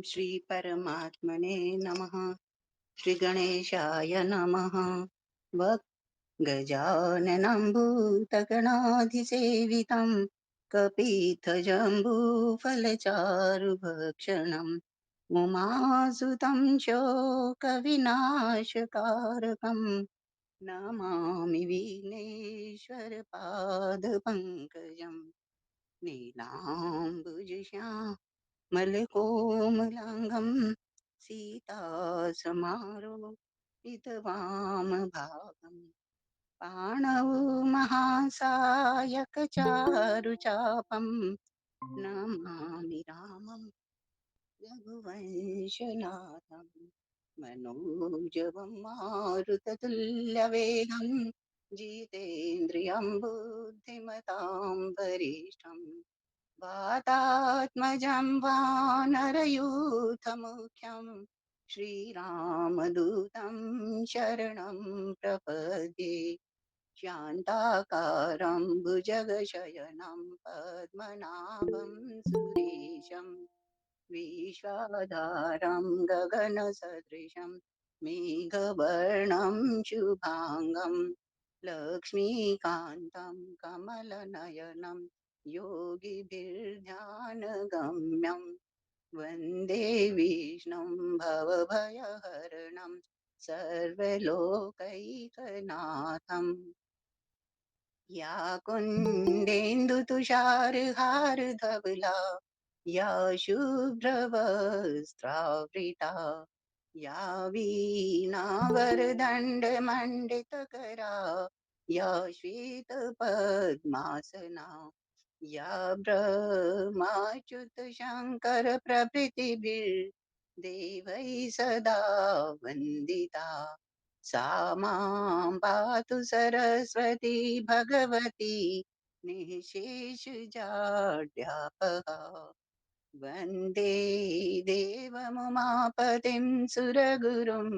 श्री परमात्मने नमः। श्री गणेशाय नमः। गजाननं भूतगणाधिसेवितं कपीतजम्बूफलचारुभक्षणम् उमासुतं शोकविनाशकारकं नमामि विघ्नेश्वरपादपङ्कजम्। नीलाम्बुजश्यामलकोमलाङ्गं सीतासमारोहितवामभागम् पाणौ महासायकचारुचापं नमामि रामं रघुवंशनाथं मनोजवं मारुततुल्यवेगं जितेन्द्रियं बुद्धिमतां वरिष्ठं वातात्मजं वानरयूथमुख्यं श्रीरामदूतं शरणं प्रपद्ये। शान्ताकारं भुजगशयनं पद्मनाभं सुरेशं विश्वाधारं गगनसदृशं मेघवर्णं शुभाङ्गं लक्ष्मीकान्तं कमलनयनं योगिभिर्ध्यानगम्यं वन्दे विष्णुं भवभयहरणं सर्वलोकैकनाथम्। या कुन्देन्दुतुषारहारधवला या शुभ्रवस्त्रावृता या वीणावरदण्डमण्डितकरा या श्वेतपद्मासना या ब्रह्माच्युतशङ्करप्रभृतिभिर्देवैः सदा वन्दिता सा मां पातु सरस्वती भगवती निःशेषजाड्यापहा वन्दे देवमुमापतिं सुरगुरुं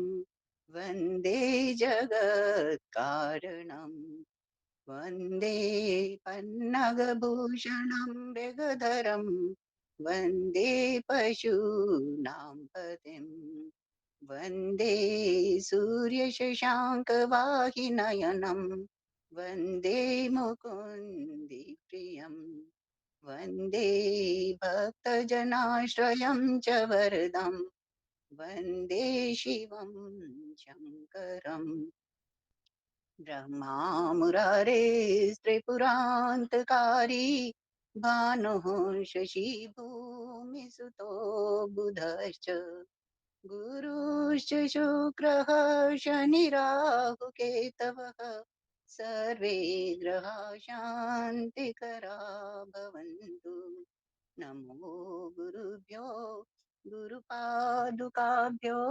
वन्दे जगत्कारणम् वन्दे पन्नगभूषणं मृगधरं वन्दे पशूनां पतिम् वन्दे सूर्यशशाङ्कवाहिनयनं वन्दे मुकुन्दिप्रियम् वन्दे भक्तजनाश्रयं च वरदं वन्दे शिवं शङ्करम् ब्रह्मा मुरारे त्रिपुरान्तकारी भानुः शशिभूमिसुतो बुधश्च गुरुश्च शुक्रः शनिराहुकेतवः सर्वे ग्रहा शान्तिकरा भवन्तु। नमो गुरुभ्यो गुरुपादुकाभ्यो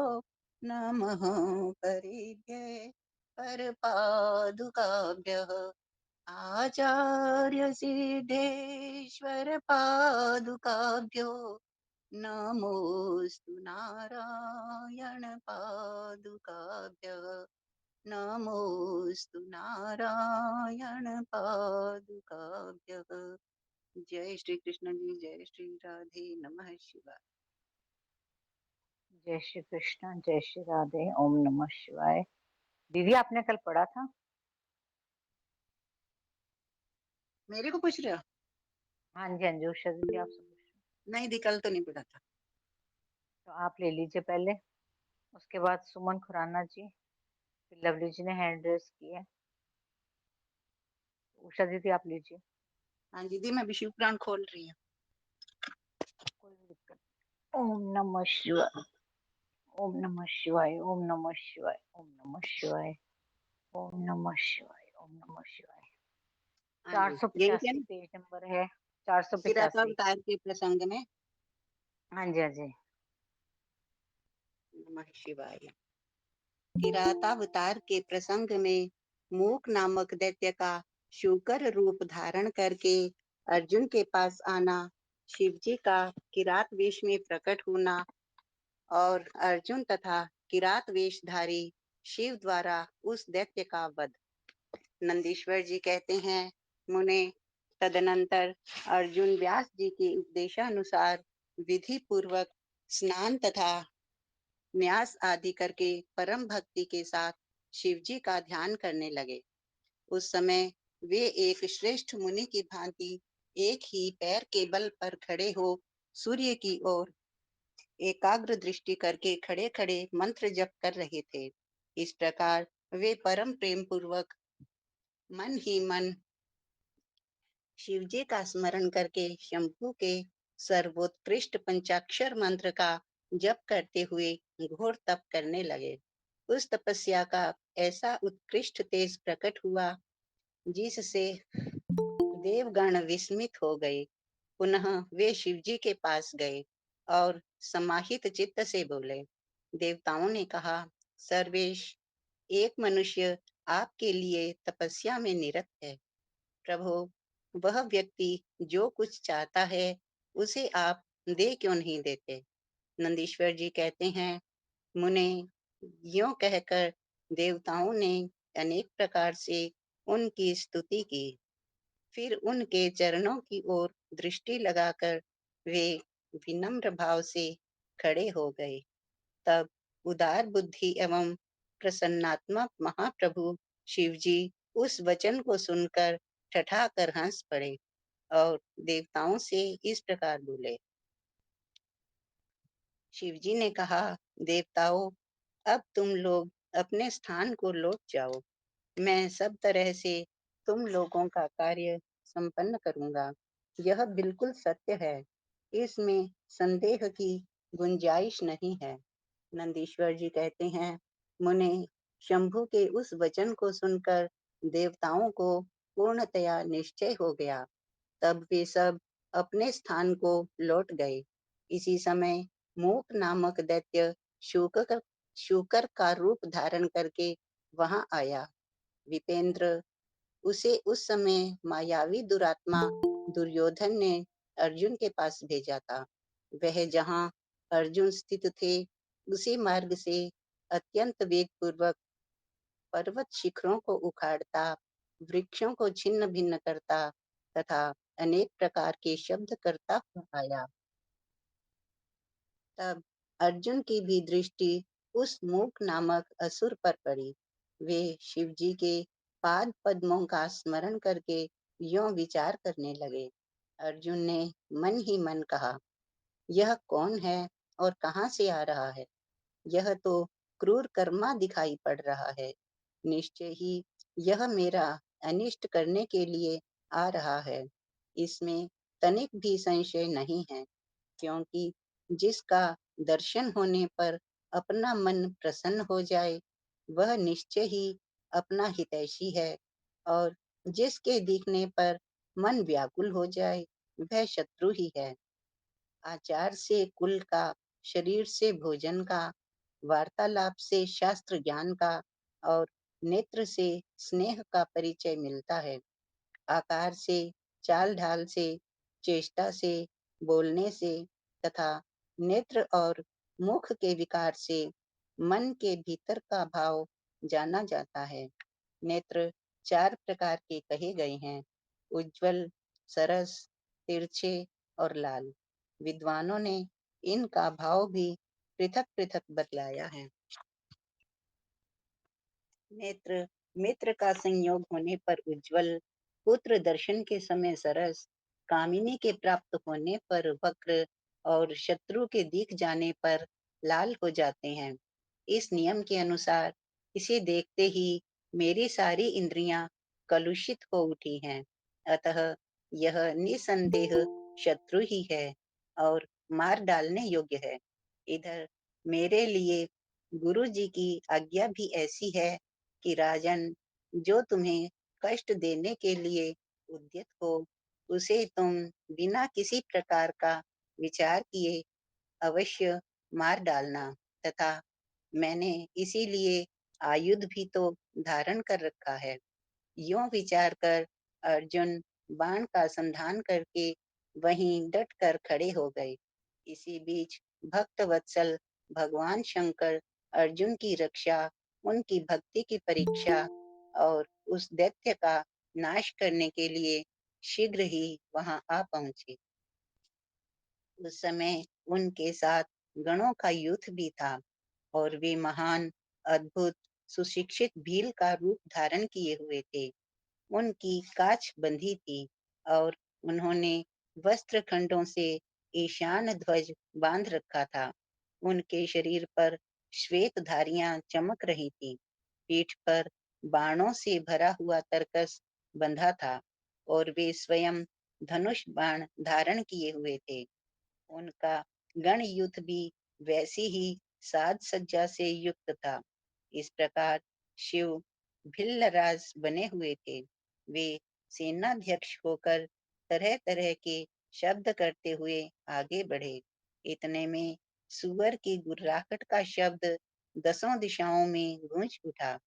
नमः परिभ्ये परपादुकाभ्यः आचार्यसिद्धेश्वर पादुकाभ्यो नमोस्तु नारायण पादुकाभ्यः नमोस्तु नारायण पादुकाभ्यः। जय श्री कृष्ण जी, जय श्री राधे, नमः शिवाय। जय श्री कृष्ण, जय श्री राधे, ओम नमः शिवाय। दीदी आपने कल पढ़ा था? मेरे को पूछ रहे हो? हाँ जी, हाँ जी, उषा दीदी आपसे पूछ रही हूँ। नहीं दी, कल तो नहीं पढ़ा था। तो आप ले लीजिए पहले, उसके बाद सुमन खुराना जी, फिर लवली जी ने हैंड रेस की है। उषा दीदी आप लीजिए। हाँ जी दी, मैं भी शिव पुराण खोल रही हूँ। कोई भी दिक्कत नहीं। ओम नमः शिवाय, ओम नमः शिवाय, ओम नमः शिवाय, ओम नमः शिवाय, ओम नमः शिवाय, ओम नमः शिवाय। हाँ चार जी, सौ यही पिचासी क्या पेज नंबर है, 485। किरातावतार के प्रसंग में। हाँ जी, हाँ जी। नमः शिवाय। किरातावतार के प्रसंग में मूक नामक दैत्य का शूकर रूप धारण करके अर्जुन के पास आना, शिवजी का किरात वेश में प्रकट होना और अर्जुन तथा किरात वेशधारी शिव द्वारा उस दैत्य का वध। नंदीश्वर जी कहते हैं, मुने, तदनंतर अर्जुन व्यास जी के उपदेशानुसार विधि पूर्वक स्नान तथा न्यास आदि करके परम भक्ति के साथ शिव जी का ध्यान करने लगे। उस समय वे एक श्रेष्ठ मुनि की भांति एक ही पैर के बल पर खड़े हो सूर्य की ओर एकाग्र दृष्टि करके खड़े खड़े मंत्र जप कर रहे थे। इस प्रकार वे परम प्रेम पूर्वक मन ही मन शिव जी का स्मरण करके शंभू के सर्वोत्कृष्ट पंचाक्षर मंत्र का जप करते हुए घोर तप करने लगे। उस तपस्या का ऐसा उत्कृष्ट तेज प्रकट हुआ जिससे देवगण विस्मित हो गए। पुनः वे शिव जी के पास गए और समाहित चित्त से बोले। देवताओं ने कहा, सर्वेश, एक मनुष्य आपके लिए तपस्या में निरत है। प्रभु, वह व्यक्ति जो कुछ चाहता है उसे आप दे क्यों नहीं देते? नंदीश्वर जी कहते हैं, मुने, यों कहकर देवताओं ने अनेक प्रकार से उनकी स्तुति की। फिर उनके चरणों की ओर दृष्टि लगाकर वे विनम्र भाव से खड़े हो गए। तब उदार बुद्धि एवं प्रसन्नात्मक महाप्रभु शिवजी उस वचन को सुनकर ठठाकर हंस पड़े और देवताओं से इस प्रकार बोले। शिवजी ने कहा, देवताओं, अब तुम लोग अपने स्थान को लौट जाओ। मैं सब तरह से तुम लोगों का कार्य संपन्न करूंगा। यह बिल्कुल सत्य है, इसमें संदेह की गुंजाइश नहीं है। नंदीश्वर जी कहते हैं, मुने, शंभु के उस वचन को सुनकर देवताओं को पूर्णतया निश्चय हो गया। तब वे सब अपने स्थान को लौट गए। इसी समय मूक नामक दैत्य शूकर शूकर का रूप धारण करके वहां आया। विपेंद्र, उसे उस समय मायावी दुरात्मा दुर्योधन ने अर्जुन के पास भेजा था। वह जहाँ अर्जुन स्थित थे उसी मार्ग से अत्यंत वेग पूर्वक पर्वत शिखरों को उखाड़ता, वृक्षों को छिन्न भिन्न करता तथा अनेक प्रकार के शब्द करता हुआ आया। तब अर्जुन की भी दृष्टि उस मूक नामक असुर पर पड़ी। वे शिव जी के पाद पद्मों का स्मरण करके यों विचार करने लगे। अर्जुन ने मन ही मन कहा, यह कौन है और कहाँ से आ रहा है? यह तो क्रूर कर्मा दिखाई पड़ रहा है। निश्चय ही यह मेरा अनिष्ट करने के लिए आ रहा है। इसमें तनिक भी संशय नहीं है, क्योंकि जिसका दर्शन होने पर अपना मन प्रसन्न हो जाए, वह निश्चय ही अपना हितैषी है, और जिसके दिखने पर मन व्याकुल हो जाए, वह शत्रु ही है। आचार से कुल का, शरीर से भोजन का, वार्तालाप से शास्त्र ज्ञान का और नेत्र से स्नेह का परिचय मिलता है। आकार से, चाल ढाल से, चेष्टा से, बोलने से तथा नेत्र और मुख के विकार से मन के भीतर का भाव जाना जाता है। नेत्र चार प्रकार के कहे गए हैं, उज्जवल, सरस, तिरछे और लाल। विद्वानों ने इनका भाव भी पृथक पृथक बतलाया है। नेत्र मित्र का संयोग होने पर उज्जवल, पुत्र दर्शन के समय सरस, कामिनी के प्राप्त होने पर वक्र और शत्रु के दिख जाने पर लाल हो जाते हैं। इस नियम के अनुसार इसे देखते ही मेरी सारी इंद्रियां कलुषित हो उठी हैं। अतः यह निसंदेह शत्रु ही है और मार डालने योग्य है। इधर मेरे लिए गुरु जी की आज्ञा भी ऐसी है कि राजन, जो तुम्हें कष्ट देने के लिए उद्यत हो, उसे तुम बिना किसी प्रकार का विचार किए अवश्य मार डालना। तथा मैंने इसीलिए आयुध भी तो धारण कर रखा है। यों विचार कर अर्जुन बाण का संधान करके वहीं डट कर खड़े हो गए। इसी बीच भक्त वत्सल भगवान शंकर अर्जुन की रक्षा, उनकी भक्ति की परीक्षा और उस दैत्य का नाश करने के लिए शीघ्र ही वहां आ पहुंचे। उस समय उनके साथ गणों का युद्ध भी था और वे महान, अद्भुत, सुशिक्षित भील का रूप धारण किए हुए थे। उनकी काछ बंधी थी और उन्होंने वस्त्र खंडों से ईशान ध्वज बांध रखा था। उनके शरीर पर श्वेत धारियां चमक रही थी। पीठ पर बाणों से भरा हुआ तरकस बंधा था और वे स्वयं धनुष बाण धारण किए हुए थे। उनका गण युद्ध भी वैसी ही साज सज्जा से युक्त था। इस प्रकार शिव भिल्लराज बने हुए थे। वे सेनाध्यक्ष होकर तरह तरह के शब्द करते हुए आगे बढ़े। इतने में सुअर की गुर्राहट का शब्द दसों दिशाओं में गूंज उठा।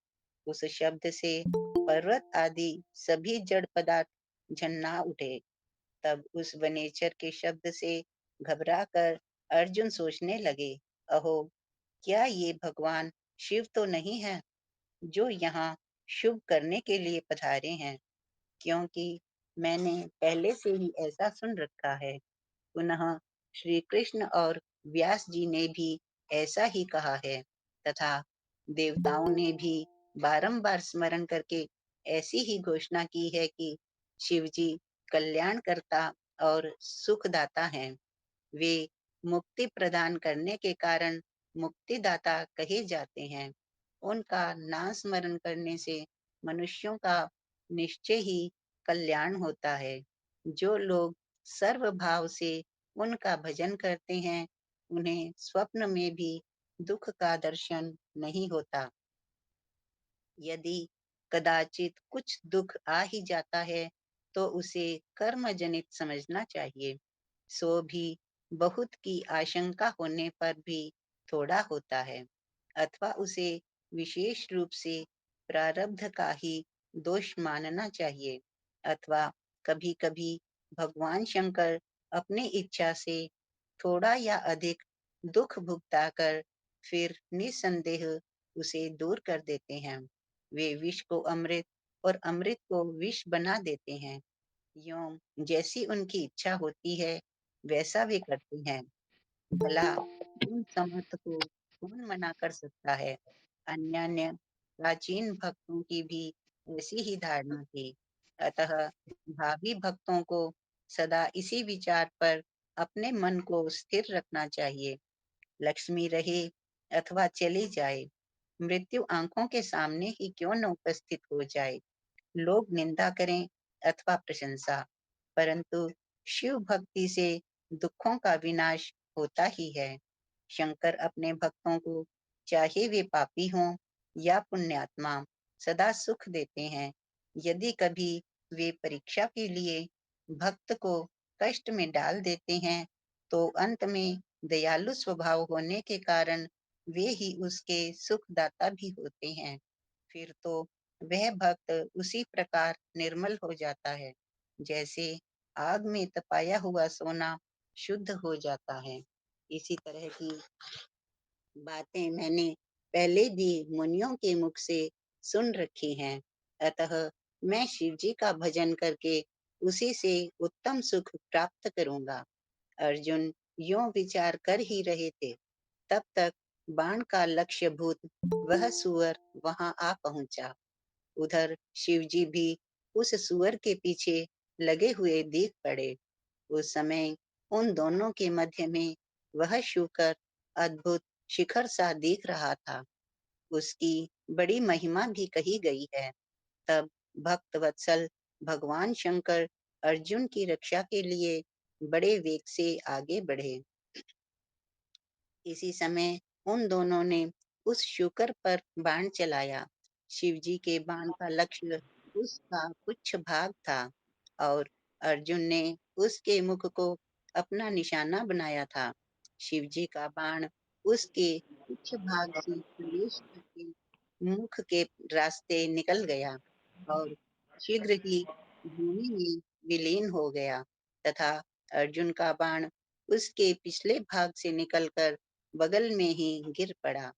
उस शब्द से पर्वत आदि सभी जड़ पदार्थ झन्ना उठे। तब उस वनेचर के शब्द से घबराकर अर्जुन सोचने लगे, अहो, क्या ये भगवान शिव तो नहीं है जो यहाँ शुभ करने के लिए पधारे हैं? क्योंकि मैंने पहले से ही ऐसा सुन रखा है। पुनः श्री कृष्ण और व्यास जी ने भी ऐसा ही कहा है तथा देवताओं ने भी बारंबार स्मरण करके ऐसी ही घोषणा की है कि शिव जी कल्याणकर्ता और सुखदाता हैं। वे मुक्ति प्रदान करने के कारण मुक्तिदाता कहे जाते हैं। उनका नाम स्मरण करने से मनुष्यों का निश्चय ही कल्याण होता है। जो लोग सर्व भाव से उनका भजन करते हैं, उन्हें स्वप्न में भी दुख का दर्शन नहीं होता। यदि कदाचित कुछ दुख आ ही जाता है, तो उसे कर्म जनित समझना चाहिए। सो भी बहुत की आशंका होने पर भी थोड़ा होता है, अथवा उसे विशेष रूप से प्रारब्ध का ही दोष मानना चाहिए, अथवा कभी-कभी भगवान शंकर अपनी इच्छा से थोड़ा या अधिक दुख भुगताकर फिर निसंदेह उसे दूर कर देते हैं। वे विष को अमृत और अमृत को विष बना देते हैं। यों जैसी उनकी इच्छा होती है, वैसा वे करते हैं। भला उन समर्थ को कौन मना कर सकता है? अन्यान्य प्राचीन भक्तों की भी ऐसी ही धारणा थी। अतः भावी भक्तों को सदा इसी विचार पर अपने मन को स्थिर रखना चाहिए। लक्ष्मी रहे अथवा चली जाए, मृत्यु आंखों के सामने ही क्यों न उपस्थित हो जाए, लोग निंदा करें अथवा प्रशंसा, परंतु शिव भक्ति से दुखों का विनाश होता ही है। शंकर अपने भक्तों को चाहे वे पापी हों या पुण्यात्मा सदा सुख देते हैं। यदि कभी वे परीक्षा के लिए भक्त को कष्ट में डाल देते हैं, तो अंत में दयालु स्वभाव होने के कारण वे ही उसके सुखदाता भी होते हैं। फिर तो वह भक्त उसी प्रकार निर्मल हो जाता है, जैसे आग में तपाया हुआ सोना शुद्ध हो जाता है। इसी तरह की बातें मैंने पहले भी मुनियों के मुख से सुन रखी हैं। अतः मैं शिव जी का भजन करके उसी से उत्तम सुख प्राप्त करूंगा। अर्जुन यों विचार कर ही रहे थे, तब तक बाण का लक्ष्य भूत वह सुअर वहां आ पहुंचा। उधर शिवजी भी उस सुअर के पीछे लगे हुए दिख पड़े। उस समय उन दोनों के मध्य में वह शूकर अद्भुत शिखर सा दिख रहा था। उसकी बड़ी महिमा भी कही गई है। तब भक्त वत्सल भगवान शंकर अर्जुन की रक्षा के लिए बड़े वेग से आगे बढ़े। इसी समय उन दोनों ने उस शूकर पर बाण चलाया। शिवजी के बाण का लक्ष्य उसका पुच्छ भाग था और अर्जुन ने उसके मुख को अपना निशाना बनाया था। शिवजी का बाण उसके पुच्छ भाग से प्रवेश करके मुख के रास्ते निकल गया और शीघ्र ही भूमि में विलीन हो गया तथा अर्जुन का बाण उसके पिछले भाग से निकलकर बगल में ही गिर पड़ा।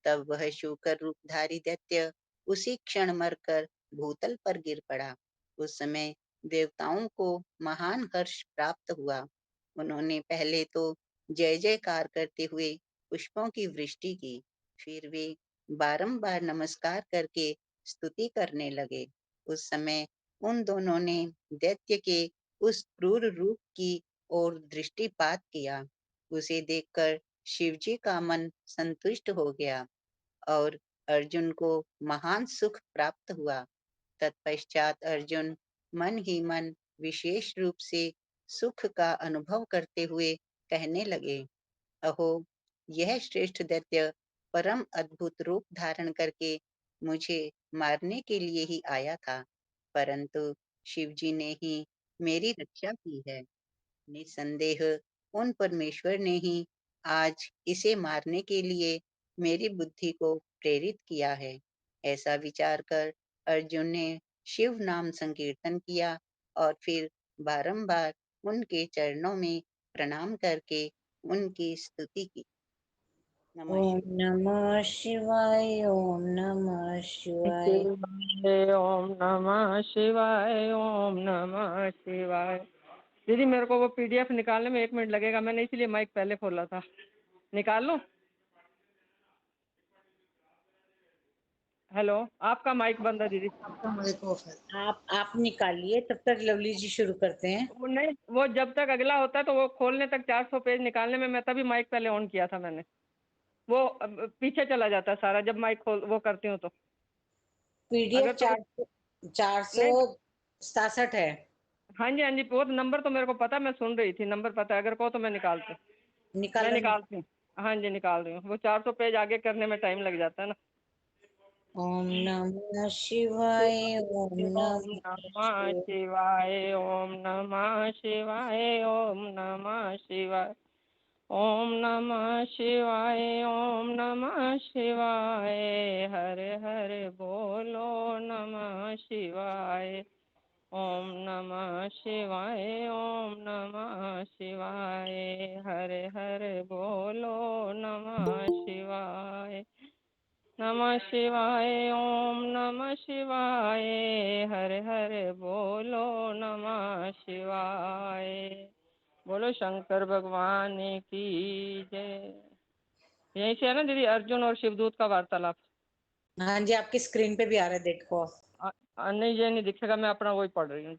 तब वह शूकर रूपधारी दैत्य उसी क्षण मरकर भूतल पर गिर पड़ा। उस समय देवताओं को महान हर्ष प्राप्त हुआ। उन्होंने पहले तो जय जयकार करते हुए पुष्पों की वृष्टि की। फिर वे बारंबार नमस्कार करके स्तुति करने लगे। उस समय उन दोनों ने दैत्य के उस क्रूर रूप की ओर दृष्टिपात किया। उसे देखकर शिवजी का मन संतुष्ट हो गया और अर्जुन को महान सुख प्राप्त हुआ। तत्पश्चात अर्जुन मन ही मन विशेष रूप से सुख का अनुभव करते हुए कहने लगे, अहो, यह श्रेष्ठ दैत्य परम अद्भुत रूप धारण करके मुझे मारने के लिए ही आया था, परंतु शिवजी ने ही मेरी रक्षा की है। निसंदेह उन परमेश्वर ने ही आज इसे मारने के लिए मेरी बुद्धि को प्रेरित किया है। ऐसा विचार कर अर्जुन ने शिव नाम संकीर्तन किया और फिर बारंबार उनके चरणों में प्रणाम करके उनकी स्तुति की। ओम नमः नमः शिवाय, ओम नमः शिवाय। शिवाय ओम नमः शिवाय, ओम नमः शिवाय। दीदी मेरे को वो पीडीएफ निकालने में 1 मिनट लगेगा, मैंने इसीलिए माइक पहले खोला था। निकाल लो। हेलो, आपका माइक बंद है दीदी। आपका माइक ऑफ है। आप निकालिए, तब तक लवली जी शुरू करते हैं। वो नहीं, वो जब तक अगला होता है तो वो खोलने तक 400 पेज निकालने में मैं तभी माइक पहले ऑन किया था मैंने। वो पीछे चला जाता है सारा जब माइक खोल वो करती हूँ तो। पीडीएफ अगर तो 467 है। हाँ जी हाँ जी, वो नंबर तो मेरे को पता, मैं सुन रही थी, नंबर पता है। अगर कहो तो मैं निकालती हूँ। मैं निकालो निकालती हूँ। हाँ जी निकाल रही हूँ। वो 400 पेज आगे करने में टाइम लग जाता है ना। ओम नमः शिवाय, ओम ओम नमः नमः शिवाय। शिवाय, ओम नमः शिवाय, ओम नमः शिवाय, ओम नमः शिवाय, ओम नमः शिवाय। हरे हरे बोलो नमः शिवाय, ओम नमः शिवाय, ओम नमः शिवाय। हरे हरे बोलो नमः शिवाय, नमः शिवाय, ओम नमः शिवाय। हरे हरे बोलो नमः शिवाय। बोलो शंकर भगवान की जय। यहीं से है ना दीदी अर्जुन और शिवदूत का वार्तालाप? हाँ जी, आपकी स्क्रीन पे भी आ रहा है, देखो। नहीं ये नहीं दिखेगा, मैं अपना वही पढ़ रही हूँ।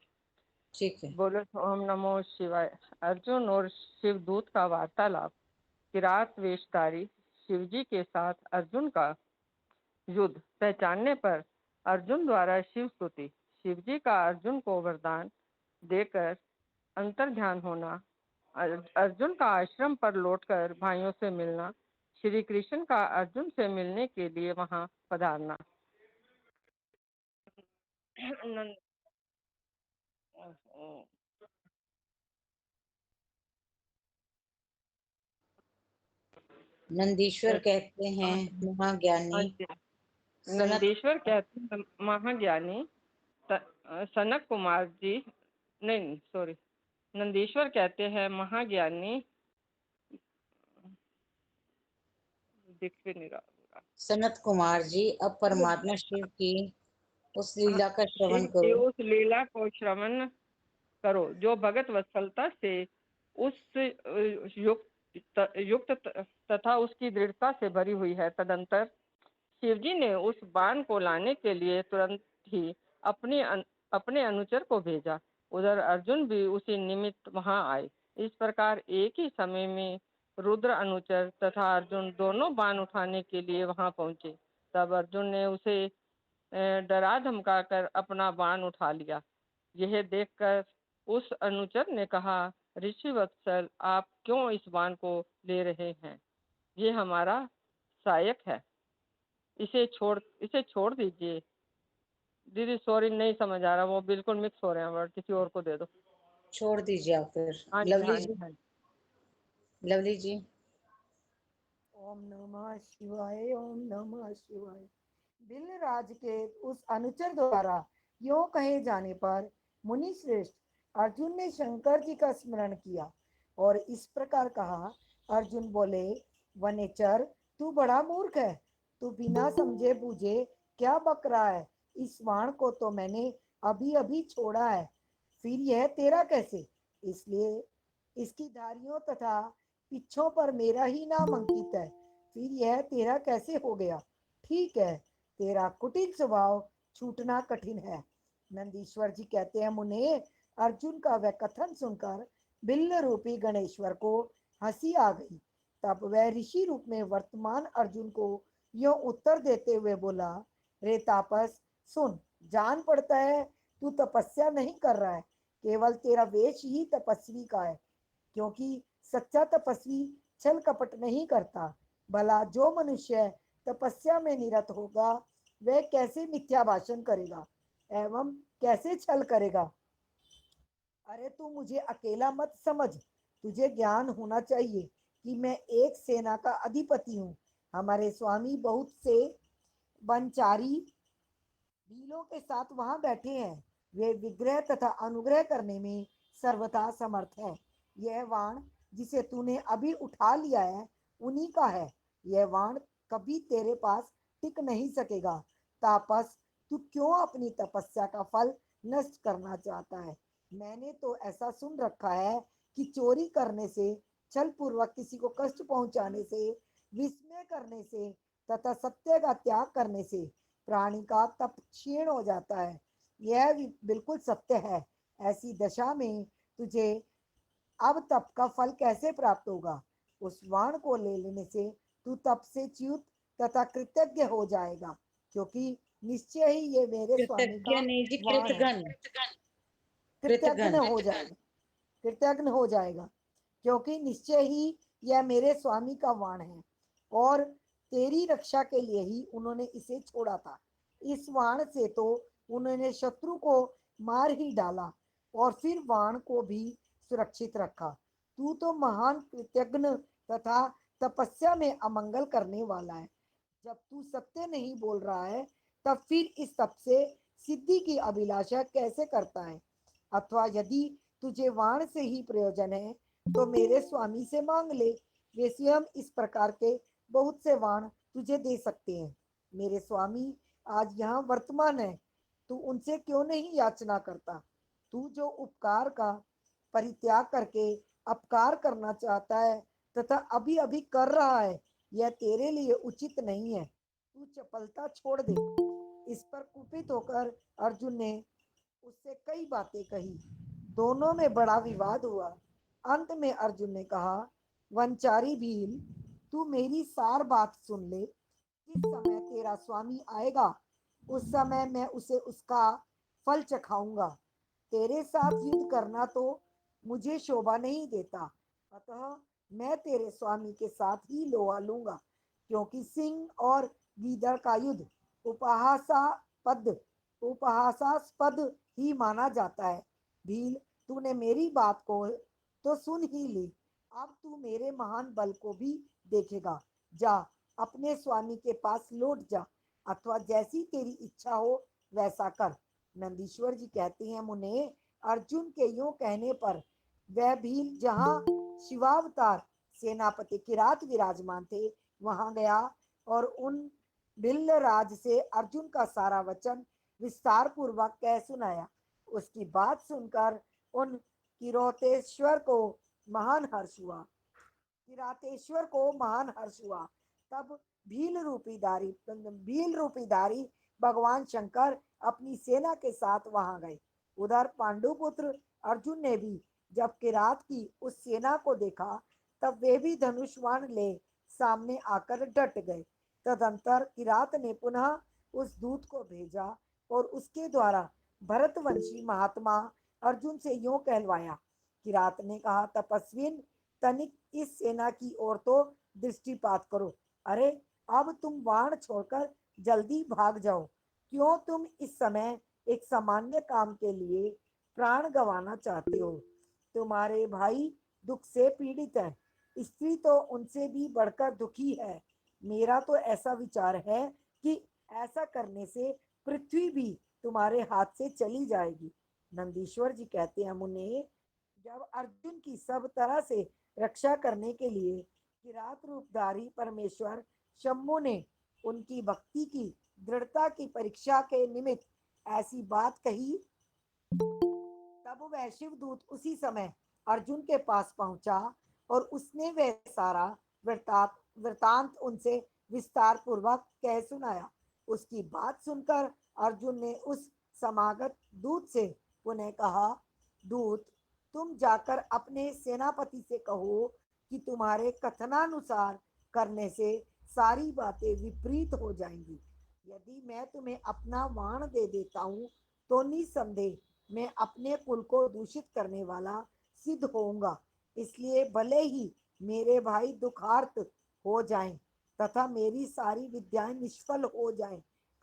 ठीक है। बोलो ओम नमो शिवाय। अर्जुन और शिवदूत का वार्तालाप। किरात वेशधारी शिवजी के साथ अर्जुन का युद्ध पहचानने पर अर्जुन द्वारा शिव स्तुति। शिवजी का अर्जुन को वरदान देकर अंतर्ध्यान होना। अर्जुन का आश्रम पर लौटकर भाइयों से मिलना। श्री कृष्ण का अर्जुन से मिलने के लिए वहां पधारना। नंद- नंदीश्वर कहते हैं महाज्ञानी सनत। नंदीश्वर कहते हैं महाज्ञानी सनक कुमार जी। नहीं सॉरी, नंदीश्वर कहते हैं महाज्ञानी, दिख भी नहीं रहा। सनत कुमार जी, अब परमात्मा शिव की उस लीला का श्रवण शिव की करो। उस लीला को श्रवण करो जो भगत वत्सलता से उस युक्त तथा उसकी दृढ़ता से भरी हुई है। तदंतर शिवजी ने उस बाण को लाने के लिए तुरंत ही अपने अनुचर को भेजा। उधर अर्जुन भी उसी निमित्त वहां आए। इस प्रकार एक ही समय में रुद्र अनुचर तथा अर्जुन दोनों बाण उठाने के लिए वहां पहुंचे। तब अर्जुन ने उसे डरा धमका कर अपना बाण उठा लिया। यह देखकर उस अनुचर ने कहा, ऋषि वत्सल आप क्यों इस बाण को ले रहे हैं? ये हमारा सहायक है, इसे छोड़ दीजिए। दीदी सॉरी नहीं समझ आ रहा, वो बिल्कुल मिक्स हो रहे हैं वर्ड, किसी और को दे दो। छोड़ दीजिए आप फिर। हाँ जी लवली हाँ जी जी, हाँ जी। लवली जी। ओम नमः शिवाय, ओम नमः शिवाय। बिलराज के उस अनुचर द्वारा यो कहे जाने पर मुनि श्रेष्ठ अर्जुन ने शंकर जी का स्मरण किया और इस प्रकार कहा। अर्जुन बोले, वनेचर तू बड़ा मूर्ख है, तू बिना समझे बूझे क्या बक रहा है? इस बाण को तो मैंने अभी अभी छोड़ा है, फिर यह तेरा कैसे? इसलिए इसकी धारियों तथा पिच्छों पर मेरा ही नाम अंकित है, फिर यह तेरा कैसे हो गया? ठीक है, तेरा कुटिल स्वभाव छूटना कठिन है। नंदीश्वर जी कहते हैं, मुने, अर्जुन का वह कथन सुनकर बिल्ल रूपी गणेश्वर को हंसी आ गई। तब वह ऋषि रूप में वर्तमान अर्जुन को यो उत्तर देते हुए बोला, रे तापस, सुन, जान पड़ता है तू तपस्या नहीं कर रहा है, केवल तेरा वेश ही तपस्वी का है, क्योंकि सच्चा तपस्वी छल कपट नहीं करता। भला जो मनुष्य तपस्या में निरत होगा वह कैसे मिथ्या भाषण करेगा एवं कैसे छल करेगा? अरे तू मुझे अकेला मत समझ, तुझे ज्ञान होना चाहिए कि मैं एक सेना का अधिपति हूँ। हमारे स्वामी बहुत से वनचारी भीलों के साथ वहां बैठे हैं। वे विग्रह तथा अनुग्रह करने में सर्वथा समर्थ है। यह वाण जिसे तूने अभी उठा लिया है उन्हीं का है। यह वाण कभी तेरे पास टिक नहीं सकेगा। तापस, तू क्यों अपनी तपस्या का फल नष्ट करना चाहता है? मैंने तो ऐसा सुन रखा है कि चोरी करने से, छल पूर्वक किसी को कष्ट पहुंचाने से, विस्मय करने से तथा सत्य का त्याग करने से प्राणी का तप क्षीण हो जाता है। यह बिल्कुल सत्य है। ऐसी दशा में तुझे अब तप का फल कैसे प्राप्त होगा? उस वाण को ले लेने से तू तप से च्युत तथा कृतज्ञ हो जाएगा, क्योंकि निश्चय ही ये मेरे स्वामी कृतज्ञ का नहीं जी, वाण है। कृतघ्न। कृतज्ञ कृतघ्न। हो जाएगा, कृतज्ञ हो जाएगा, क्योंकि निश्चय ही यह मेरे स्वामी का वाण है और तेरी रक्षा के लिए ही उन्होंने इसे छोड़ा था। इस वाण से तो उन्होंने शत्रु को मार ही डाला और फिर वाण को भी सुरक्षित रखा। तू तो महान कृतज्ञ तथा तपस्या में अमंगल करने वाला है। जब तू सत्य नहीं बोल रहा है तब फिर इस तप से सिद्धि की अभिलाषा कैसे करता है? अथवा यदि तुझे वाण से ही प्रयोजन है तो मेरे स्वामी से मांग ले। वे स्वयं इस प्रकार के बहुत से वाण तुझे दे सकते हैं। मेरे स्वामी आज यहाँ वर्तमान है, तू उनसे क्यों नहीं याचना करता? तू जो उपकार का परित्याग करके अपकार करना चाहता है तथा अभी अभी कर रहा है, यह तेरे लिए उचित नहीं है। तू चपलता छोड़ दे। इस पर कुपित होकर अर्जुन ने उससे कई बातें कही। दोनों में बड़ा विवाद हुआ। अंत में अर्जुन ने कहा, वनचारी भील, तू मेरी सार बात सुन ले। जिस समय तेरा स्वामी आएगा उस समय मैं उसे उसका फल चखाऊंगा। तेरे साथ युद्ध करना तो मुझे शोभा नहीं देता, अतः मैं तेरे स्वामी के साथ ही लोहा लूंगा, क्योंकि सिंह और गीदड़ का युद्ध उपहासापद उपहासास्पद ही माना जाता है। भील, तूने मेरी बात को तो सुन ही ली, अब तू मेरे महान बल को भी देखेगा। जा, अपने स्वामी के पास लौट जा, अथवा जैसी तेरी इच्छा हो वैसा कर। नंदीश्वर जी कहते हैं, मुने, अर्जुन के यूं कहने पर वह भील जहाँ शिवावतार सेनापति किरात विराजमान थे वहां गया और उन भिल्ल राज से अर्जुन का सारा वचन विस्तार पूर्वक कह सुनाया। उसकी बात सुनकर उन किरातेश्वर को महान हर्ष हुआ। किरातेश्वर को महान हर्ष हुआ। तब भील रूपीधारी भगवान शंकर अपनी सेना के साथ वहां गए। उधर पांडुपुत्र अर्जुन ने भी जब किरात की उस सेना को देखा तब वे भी धनुष्वाण ले सामने आकर डट गए। तदंतर किरात ने पुनः उस दूत को भेजा और उसके द्वारा भरतवंशी महात्मा अर्जुन से यूं कहलवाया। किरात ने कहा, तपस्विन, तनिक इस सेना की ओर तो दृष्टिपात करो। अरे अब तुम बाण छोड़कर जल्दी भाग जाओ। क्यों तुम इस समय एक सामान्य काम के लिए प्राण गंवाना चाहते हो? तुम्हारे भाई दुख से पीड़ित है, स्त्री तो उनसे भी बढ़कर दुखी है। मेरा तो ऐसा विचार है कि ऐसा करने से पृथ्वी भी तुम्हारे हाथ से चली जाएगी। नंदीश्वर जी कहते हैं, मुने, जब अर्जुन की सब तरह से रक्षा करने के लिए किरात रूपधारी परमेश्वर शंभु ने उनकी भक्ति की दृढ़ता की परीक्षा के निमित्त ऐसी बात कही, तब वह शिवदूत उसी समय अर्जुन के पास पहुंचा और उसने वह सारा वृतांत उनसे विस्तार पूर्वक कह सुनाया। उसकी बात सुनकर अर्जुन ने उस समागत दूत से पुनः कहा, दूत, तुम जाकर अपने सेनापति से कहो कि तुम्हारे कथनानुसार करने से सारी बातें विपरीत हो जाएंगी। यदि मैं तुम्हें अपना वाण दे देता हूँ तो निसंदेह मैं अपने कुल को दूषित करने वाला सिद्ध होऊंगा। इसलिए भले ही मेरे भाई दुखार्त हो जाएं तथा मेरी सारी विद्याएं निष्फल हो जाएं,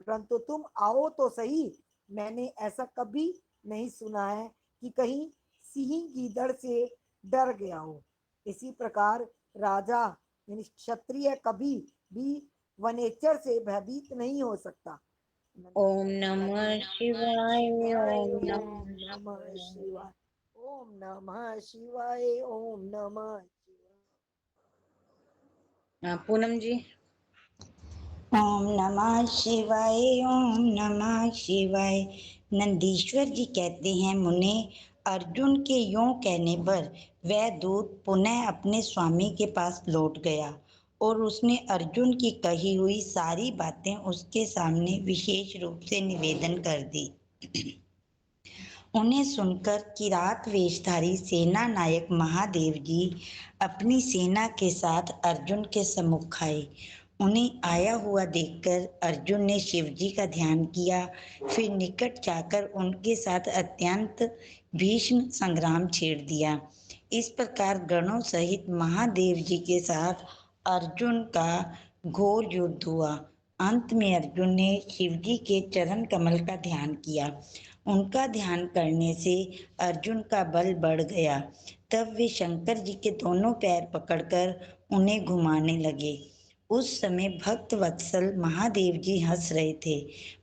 परंतु तुम आओ तो सही। मैंने ऐसा कभी नहीं सुना है कि कहीं सिंह गीदड़ से डर गया हो। इसी प्रकार राजा यानी क्षत्रिय कभी भी वनेचर से भयभीत नहीं हो सकता। ओम नमः शिवाय। ओम ओम नमः नमः शिवाय। शिवाय। ओम नमः शिवाय। ओम नमः शिवाय। पूनम जी। ओम नमः शिवाय। ओम नमः शिवाय। नंदीश्वर जी कहते हैं, मुने, अर्जुन के यूं कहने पर वह दूत पुनः अपने स्वामी के पास लौट गया और उसने अर्जुन की कही हुई सारी बातें उसके सामने विशेष रूप से निवेदन कर दी। उन्हें सुनकर किरात वेशधारी सेना नायक महादेव जी अपनी सेना के साथ अर्जुन के सम्मुख आए। उन्हें आया हुआ देखकर अर्जुन ने शिव जी का ध्यान किया, फिर निकट जाकर उनके साथ अत्यंत भीषण संग्राम छेड़ दिया। इस प्रकार गणों सहित महादेव जी के साथ अर्जुन का घोर युद्ध हुआ। अंत में अर्जुन ने शिव जी के चरण कमल का ध्यान किया। उनका ध्यान करने से अर्जुन का बल बढ़ गया। तब वे शंकर जी के दोनों पैर पकड़कर उन्हें घुमाने लगे। उस समय भक्त वत्सल महादेव जी हंस रहे थे।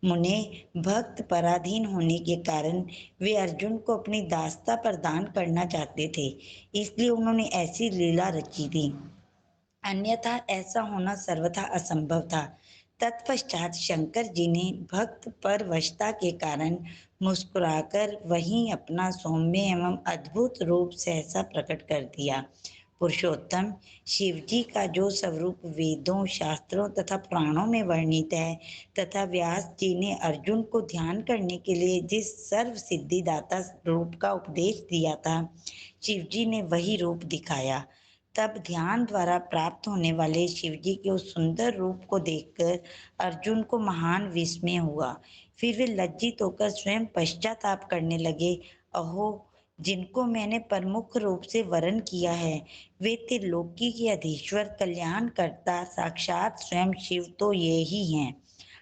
मुने, भक्त पराधीन होने के कारण वे अर्जुन को अपनी दास्ता प्रदान करना चाहते थे, इसलिए उन्होंने ऐसी लीला रची थी, अन्यथा ऐसा होना सर्वथा असंभव था। तत्पश्चात शंकर जी ने भक्त पर वशता के कारण मुस्कुराकर वहीं अपना सौम्य एवं अद्भुत रूप सहसा प्रकट कर दिया। पुरुषोत्तम शिव जी का जो स्वरूप वेदों, शास्त्रों तथा पुराणों में वर्णित है तथा व्यास जी ने अर्जुन को ध्यान करने के लिए जिस सर्व सिद्धिदाता रूप का उपदेश दिया था, शिव जी ने वही रूप दिखाया। तब ध्यान द्वारा प्राप्त होने वाले शिव जी के उस सुंदर रूप को देखकर अर्जुन को महान विस्मय हुआ। फिर वे लज्जित होकर स्वयं पश्चाताप करने लगे। अहो, जिनको मैंने प्रमुख रूप से वरण किया है, वे त्रिलोकी के अधीश्वर कल्याणकर्ता साक्षात स्वयं शिव तो ये ही हैं।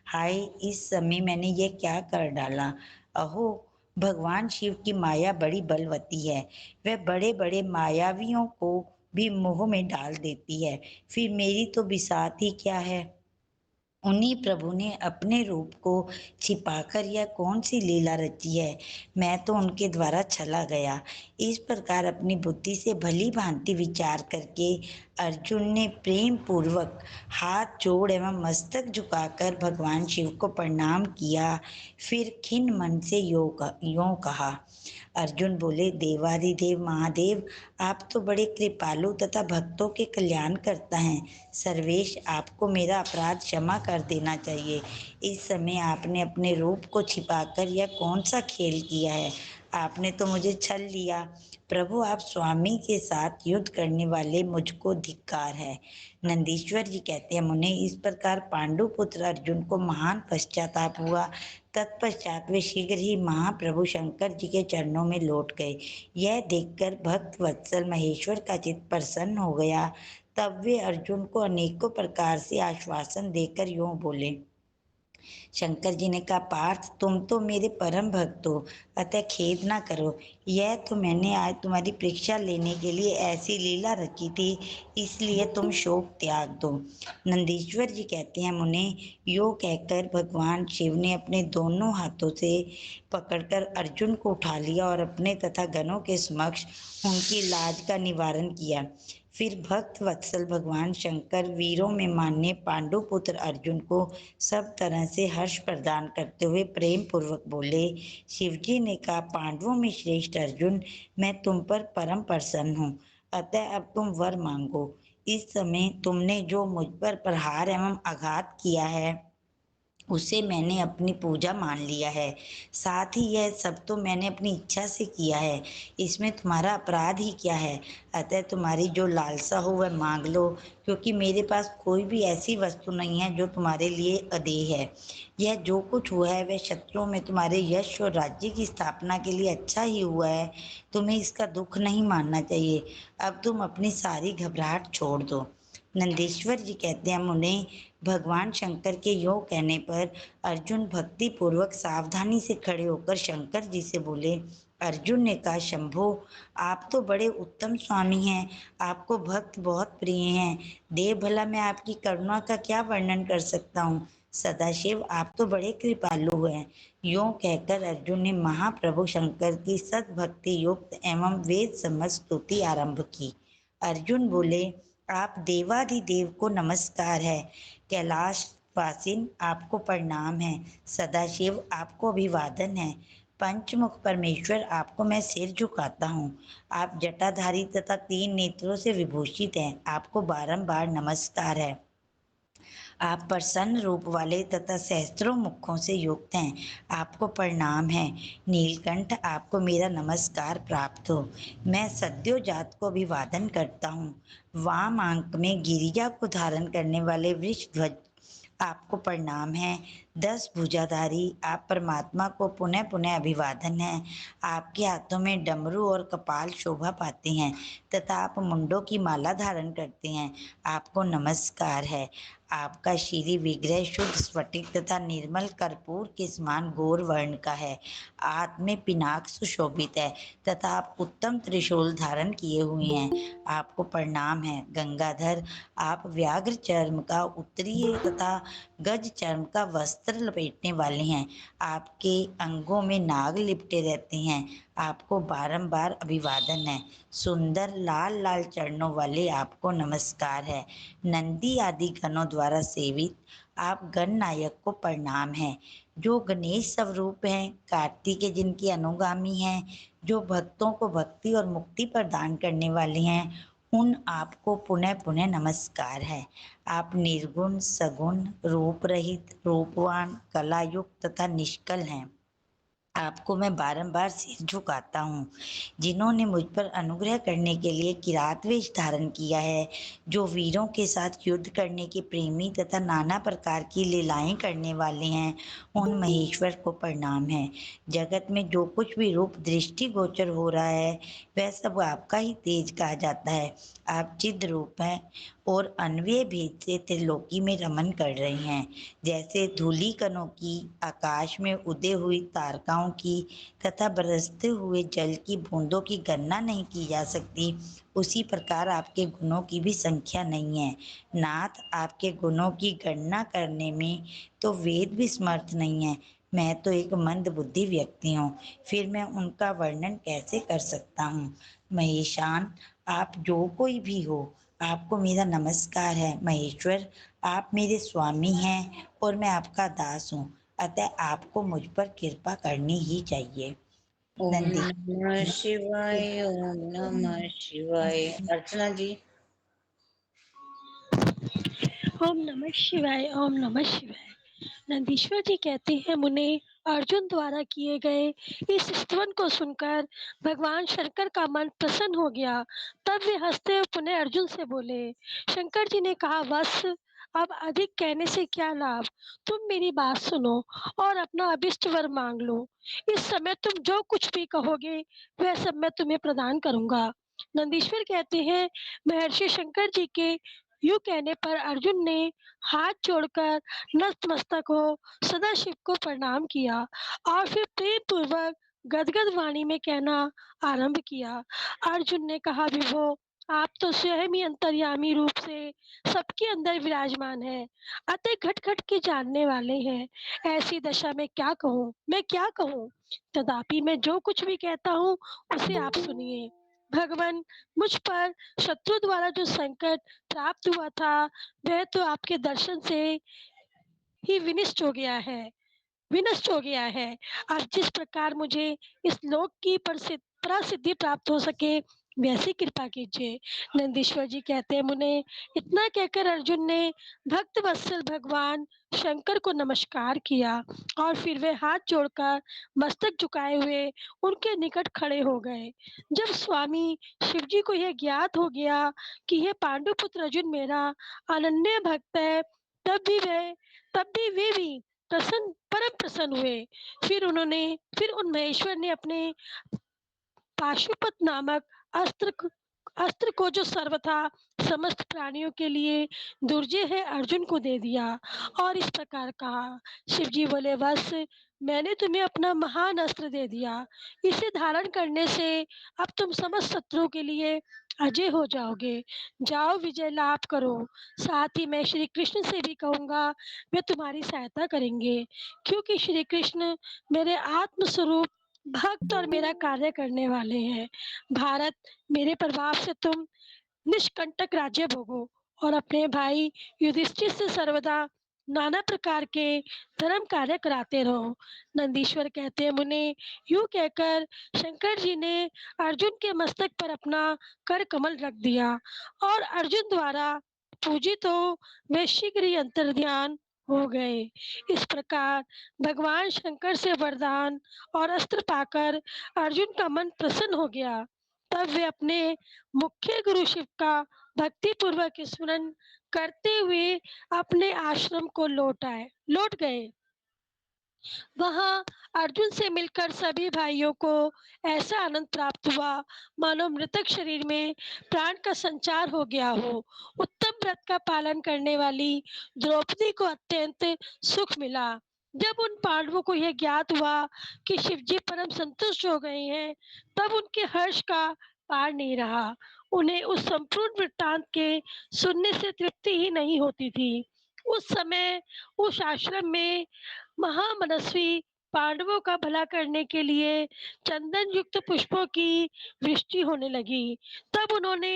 हाय, इस समय मैंने ये क्या कर डाला। अहो, भगवान शिव की माया बड़ी बलवती है। वह बड़े बड़े मायावियों को भी मोह में डाल देती है। फिर मेरी तो बिसात ही क्या है। उन्हीं प्रभु ने अपने रूप को छिपाकर यह कौन सी लीला रची है। मैं तो उनके द्वारा छला गया। इस प्रकार अपनी बुद्धि से भली भांति विचार करके अर्जुन ने प्रेम पूर्वक हाथ जोड़ एवं मस्तक झुकाकर भगवान शिव को प्रणाम किया। फिर खिन्न मन से यों कहा। अर्जुन बोले, देवाधिदेव महादेव, आप तो बड़े कृपालु तथा भक्तों के कल्याण करता हैं। सर्वेश, आपको मेरा अपराध क्षमा कर देना चाहिए। इस समय आपने अपने रूप को छिपाकर यह कौन सा खेल किया है। आपने तो मुझे छल लिया। प्रभु, आप स्वामी के साथ युद्ध करने वाले मुझको धिक्कार है। नंदीश्वर जी कहते हैं, मुने, इस प्रकार पांडु पुत्र अर्जुन को महान पश्चाताप हुआ। तत्पश्चात वे शीघ्र ही महाप्रभु शंकर जी के चरणों में लौट गए। यह देखकर भक्त वत्सल महेश्वर का चित्त प्रसन्न हो गया। तब वे अर्जुन को अनेकों प्रकार से आश्वासन देकर यूं बोले। शंकर जी ने कहा, पार्थ, तुम तो मेरे परम भक्त हो, अतः खेद ना करो। यह तो मैंने आज तुम्हारी परीक्षा लेने के लिए ऐसी लीला रची थी, इसलिए तुम शोक त्याग दो। नंदीश्वर जी कहते हैं, मुने, यो कहकर भगवान शिव ने अपने दोनों हाथों से पकड़कर अर्जुन को उठा लिया और अपने तथा गणों के समक्ष उनकी लाज का निवारण किया। फिर भक्त वत्सल भगवान शंकर वीरों में मान्य पांडु पुत्र अर्जुन को सब तरह से हर्ष प्रदान करते हुए प्रेम पूर्वक बोले। शिवजी ने कहा, पांडवों में श्रेष्ठ अर्जुन, मैं तुम पर परम प्रसन्न हूँ। अतः अब तुम वर मांगो। इस समय तुमने जो मुझ पर प्रहार एवं आघात किया है उसे मैंने अपनी पूजा मान लिया है। साथ ही यह सब तो मैंने अपनी इच्छा से किया है। इसमें तुम्हारा अपराध ही क्या है? अतः तुम्हारी जो लालसा हो वह मांग लो, क्योंकि मेरे पास कोई भी ऐसी वस्तु नहीं है जो तुम्हारे लिए अदेय है। यह जो कुछ हुआ है वह शत्रुओं में तुम्हारे यश और राज्य की स्थापना के लिए अच्छा ही हुआ है। तुम्हें इसका दुख नहीं मानना चाहिए। अब तुम अपनी सारी घबराहट छोड़ दो। नंदीश्वर जी कहते हैं, मुने, भगवान शंकर के योग कहने पर अर्जुन भक्ति पूर्वक सावधानी से खड़े होकर शंकर जी से बोले। अर्जुन ने कहा, शंभो, आप तो बड़े उत्तम स्वामी हैं। आपको भक्त बहुत प्रिय हैं। देव भला मैं आपकी करुणा का क्या वर्णन कर सकता हूँ। सदाशिव, आप तो बड़े कृपालु हैं। यूं कहकर अर्जुन ने महाप्रभु शंकर की सद्भक्ति युक्त एवं वेद सम्मत स्तुति आरंभ की। अर्जुन बोले, आप देवाधिदेव को नमस्कार है। कैलाश वासिन, आपको प्रणाम है। सदाशिव, आपको अभिवादन है। पंचमुख परमेश्वर, आपको मैं सिर झुकाता हूँ। आप जटाधारी तथा 3 नेत्रों से विभूषित हैं। आपको बारंबार नमस्कार है। आप प्रसन्न रूप वाले तथा सहस्त्रों मुखों से युक्त हैं। आपको प्रणाम है। नीलकंठ, आपको मेरा नमस्कार प्राप्त हो। मैं सद्योजात को अभिवादन करता हूँ। वाम आंक में गिरिजा को धारण करने वाले वृषध्वज, आपको प्रणाम है। 10 भुजाधारी, आप परमात्मा को पुनः पुनः अभिवादन है। आपके हाथों में डमरू और कपाल शोभा पाते हैं तथा आप मुंडों की माला धारण करते हैं। आपको नमस्कार है। आपका श्री विग्रह शुद्ध स्फटिक तथा निर्मल कर्पूर के समान गौर वर्ण का है। हाथ में पिनाक सुशोभित है तथा आप उत्तम त्रिशूल धारण किए हुए हैं। आपको प्रणाम है। गंगाधर, आप व्याघ्र चर्म का उत्तरीय तथा गज चर्म का वस्त्र लपेटने वाले हैं। आपके अंगों में नाग लिपटे रहते हैं। आपको बारंबार अभिवादन है। सुंदर लाल लाल चरणों वाले आपको नमस्कार है। नंदी आदि गणों द्वारा सेवित आप गण नायक को प्रणाम है। जो गणेश स्वरूप हैं, कार्तिकेय जिनके अनुगामी हैं, जो भक्तों को भक्ति और मुक्ति प्रदान करने वाले हैं, उन आपको पुनः पुनः नमस्कार है। आप निर्गुण, सगुण, रूप रहित, रूपवान, कलायुक्त तथा निष्कल हैं। आपको मैं बारंबार सिर झुकाता हूँ। जिन्होंने मुझ पर अनुग्रह करने के लिए किरात वेश धारण किया है, जो वीरों के साथ युद्ध करने के प्रेमी तथा नाना प्रकार की लीलाएं करने वाले हैं, उन महेश्वर को प्रणाम है। जगत में जो कुछ भी रूप दृष्टि गोचर हो रहा है वह सब आपका ही तेज कहा जाता है। आप चिद रूप हैं और अन्वय भेद से त्रिलोकी में रमन कर रहे हैं। जैसे धूलि कणों की आकाश में उदय हुई तारकाओं की तथा बरसते हुए जल की बूंदों की गणना नहीं की जा सकती, उसी प्रकार आपके गुणों की भी संख्या नहीं है। नाथ, आपके गुणों की गणना करने में तो वेद भी समर्थ नहीं है। मैं तो एक मंद बुद्धि व्यक्ति हूँ, फिर मैं उनका वर्णन कैसे कर सकता हूँ। महेशान, आप जो कोई भी हो, आपको मेरा नमस्कार है। महेश्वर, आप मेरे स्वामी हैं और मैं आपका दास हूँ, अतः आपको मुझ पर कृपा करनी ही चाहिए। ओम नंदी। नमः शिवाय, ओम नमः शिवाय। अर्चना जी। ओम नमः शिवाय, ओम नमः शिवाय। नंदीश्वर जी कहते हैं, मुने, अर्जुन द्वारा किए गए इस स्तवन को सुनकर भगवान शंकर का मन प्रसन्न हो गया। तब वे हंसते हुए पुनः अर्जुन से बोले। शंकर जी ने कहा, वत्स, अब अधिक कहने से क्या लाभ। तुम मेरी बात सुनो और अपना अभिष्ट वर मांग लो। इस समय तुम जो कुछ भी कहोगे वह सब मैं तुम्हें प्रदान करूंगा। नंदीश्वर कहते हैं, महर्षि शंकर जी के यूं कहने पर अर्जुन ने हाथ जोड़कर नतमस्तक हो सदाशिव को प्रणाम किया और फिर प्रेम पूर्वक गदगद वाणी में कहना आरंभ किया। अर्जुन ने कहा, विभो, आप तो स्वयं ही अंतर्यामी रूप से सबके अंदर विराजमान है, अतः घट घट के जानने वाले हैं। ऐसी दशा में क्या कहूँ, मैं क्या कहूँ। तथापि मैं जो कुछ भी कहता हूँ उसे आप सुनिए। भगवान, मुझ पर शत्रु द्वारा जो संकट प्राप्त हुआ था वह तो आपके दर्शन से ही विनष्ट हो गया है। अब जिस प्रकार मुझे इस लोक की प्रसिद्धि प्राप्त हो सके वैसी कृपा कीजिए। नंदीश्वर जी कहते हैं, मुने इतना कहकर अर्जुन ने भक्त वत्सल भगवान शंकर को नमस्कार किया और फिर वे हाथ जोड़कर मस्तक झुकाए हुए उनके निकट खड़े हो गए। जब स्वामी शिव जी को यह ज्ञात हो गया कि यह पांडुपुत्र अर्जुन मेरा अनन्य भक्त है, तब भी वे भी परम प्रसन्न हुए। फिर उन महेश्वर ने अपने पाशुपत नामक अस्त्र को, जो सर्वथा समस्त प्राणियों के लिए दुर्जय है, अर्जुन को दे दिया और इस प्रकार कहा। शिव जी बोले, वत्स, मैंने तुम्हें अपना महान अस्त्र दे दिया। इसे धारण करने से अब तुम समस्त शत्रुओं के लिए अजय हो जाओगे। जाओ, विजय लाभ करो। साथ ही मैं श्री कृष्ण से भी कहूंगा, वे तुम्हारी सहायता करेंगे, क्योंकि श्री कृष्ण मेरे आत्म स्वरूप भक्त और मेरा कार्य करने वाले हैं। भारत, मेरे प्रभाव से तुम निष्कंटक राज्य भोगो और अपने भाई युधिष्ठिर से सर्वदा नाना प्रकार के धर्म कार्य कराते रहो। नंदीश्वर कहते हैं, मुने यूं कहकर शंकर जी ने अर्जुन के मस्तक पर अपना कर कमल रख दिया और अर्जुन द्वारा पूजित हो वे शीघ्र ही अंतर्ध्यान हो गए। इस प्रकार भगवान शंकर से वरदान और अस्त्र पाकर अर्जुन का मन प्रसन्न हो गया। तब वे अपने मुख्य गुरु शिव का भक्ति पूर्वक स्मरण करते हुए अपने आश्रम को लौट गए। वहां अर्जुन से मिलकर सभी भाइयों को ऐसा आनंद प्राप्त हुआ मानो मृतक शरीर में प्राण का संचार हो गया हो। उत्तम व्रत का पालन करने वाली द्रौपदी को अत्यंत सुख मिला। जब उन पांडवों को यह ज्ञात हुआ कि शिवजी परम संतुष्ट हो गए हैं, तब उनके हर्ष का पार नहीं रहा। उन्हें उस संपूर्ण वृत्तांत के सुनने से तृप्ति ही नहीं होती थी। उस समय उस आश्रम में महामनस्वी पांडवों का भला करने के लिए चंदन युक्त पुष्पों की वृष्टि होने लगी। तब उन्होंने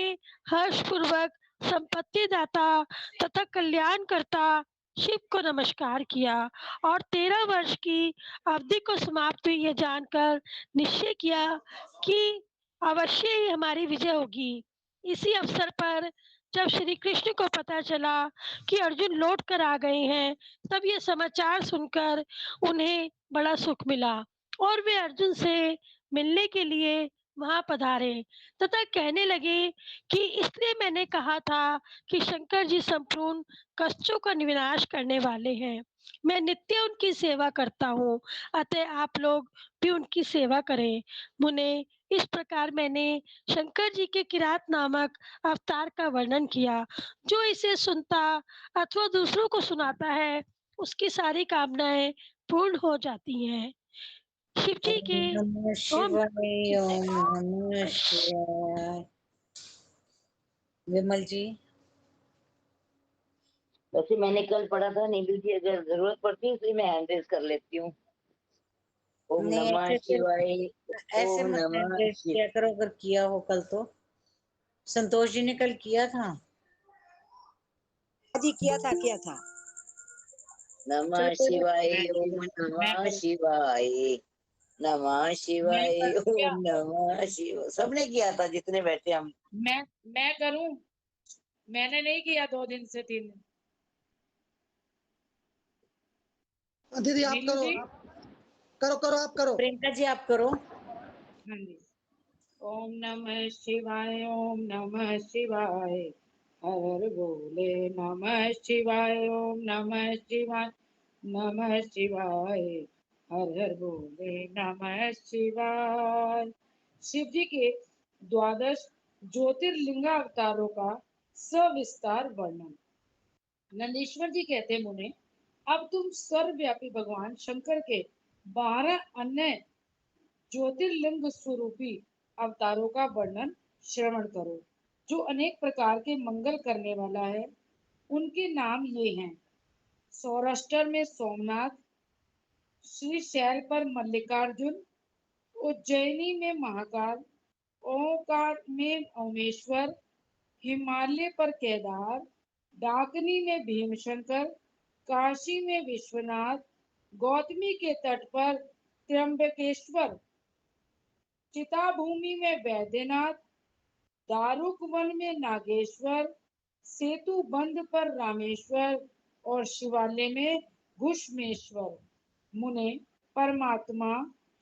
हर्षपूर्वक संपत्ति दाता तथा कल्याणकर्ता शिव को नमस्कार किया और 13 वर्ष की अवधि को समाप्त हुई यह जानकर निश्चय किया कि अवश्य ही हमारी विजय होगी। इसी अवसर पर जब श्री कृष्ण को पता चला कि अर्जुन लौट कर आ गए हैं, तब ये समाचार सुनकर उन्हें बड़ा सुख मिला और वे अर्जुन से मिलने के लिए वहां पधारे तथा कहने लगे कि इसलिए मैंने कहा था कि शंकर जी संपूर्ण कष्टों का विनाश करने वाले हैं। मैं नित्य उनकी सेवा करता हूँ, अतः आप लोग भी उनकी सेवा करें। मुने, इस प्रकार मैंने शंकर जी के किरात नामक अवतार का वर्णन किया। जो इसे सुनता अथवा दूसरों को सुनाता है, उसकी सारी कामनाएं पूर्ण हो जाती हैं। शिव जी ओम के नमः ओम शिवाय। ओम नमः शिवाय। विमल जी। वैसे मैंने कल पढ़ा था, निबिल जी अगर जरूरत पड़ती है इसलिए मैं हैंड रेज कर लेती हूँ। ओम नहीं, नमः ऐसे फिर शिवाय। ऐसे ओम मत नमः हैंडरेस शिव। किया करो, अगर किया हो कल तो। संतोष जी ने कल किया था। जी किया था। नमः चलो कोई शिवाय। ओम मैं नमः करूँ। शिवाय। नमः मैं शिवाय। करूँ क्या? ओम नमः शिवाय। सबने किया था जितने बैठे हम। मैं करूँ? मैंने नहीं किया 2 दिन से 3 दिन। दीदी आप नीलू करो, जी। करो आप करो। प्रियंका जी आप करो। हाँ जी। ओम नमः शिवाय। ओम नमः शिवाय। हर बोले नमः शिवाय। ओम नमः शिवाय। नमः शिवाय। हर हर बोले नमः शिवाय। शिव जी के 12 ज्योतिर्लिंगा अवतारों का सविस्तार वर्णन। नंदीश्वर जी कहते हैं, मुने, अब तुम सर्वव्यापी भगवान शंकर के 12 अन्य ज्योतिर्लिंग स्वरूपी अवतारों का वर्णन श्रवण करो, जो अनेक प्रकार के मंगल करने वाला है। उनके नाम ये हैं: सौराष्ट्र में सोमनाथ, श्रीशैल पर मल्लिकार्जुन, उज्जैनी में महाकाल, ओंकार में ओमेश्वर, हिमालय पर केदार, डाकनी में भीमशंकर, काशी में विश्वनाथ, गौतमी के तट पर त्र्यंबकेश्वर, चिता भूमि में वैद्यनाथ, दारुक वन में नागेश्वर, सेतु बंध पर रामेश्वर और शिवालय में घुष्मेश्वर। मुने, परमात्मा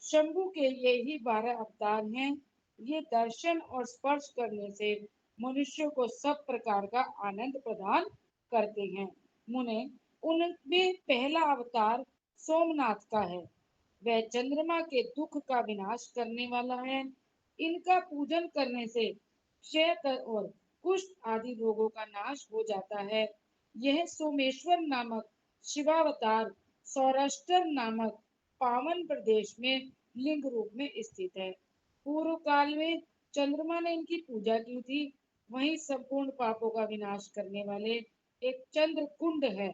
शंभु के ये ही 12 अवतार हैं। ये दर्शन और स्पर्श करने से मनुष्य को सब प्रकार का आनंद प्रदान करते हैं। मुने, उनमें पहला अवतार सोमनाथ का है। वह चंद्रमा के दुख का विनाश करने वाला है। इनका पूजन करने से क्षय और कुष्ठ आदि रोगों का नाश हो जाता है। यह सोमेश्वर नामक शिवावतार सौराष्ट्र नामक पावन प्रदेश में लिंग रूप में स्थित है। पूर्व काल में चंद्रमा ने इनकी पूजा की थी। वहीं संपूर्ण पापों का विनाश करने वाले एक चंद्र कुंड है,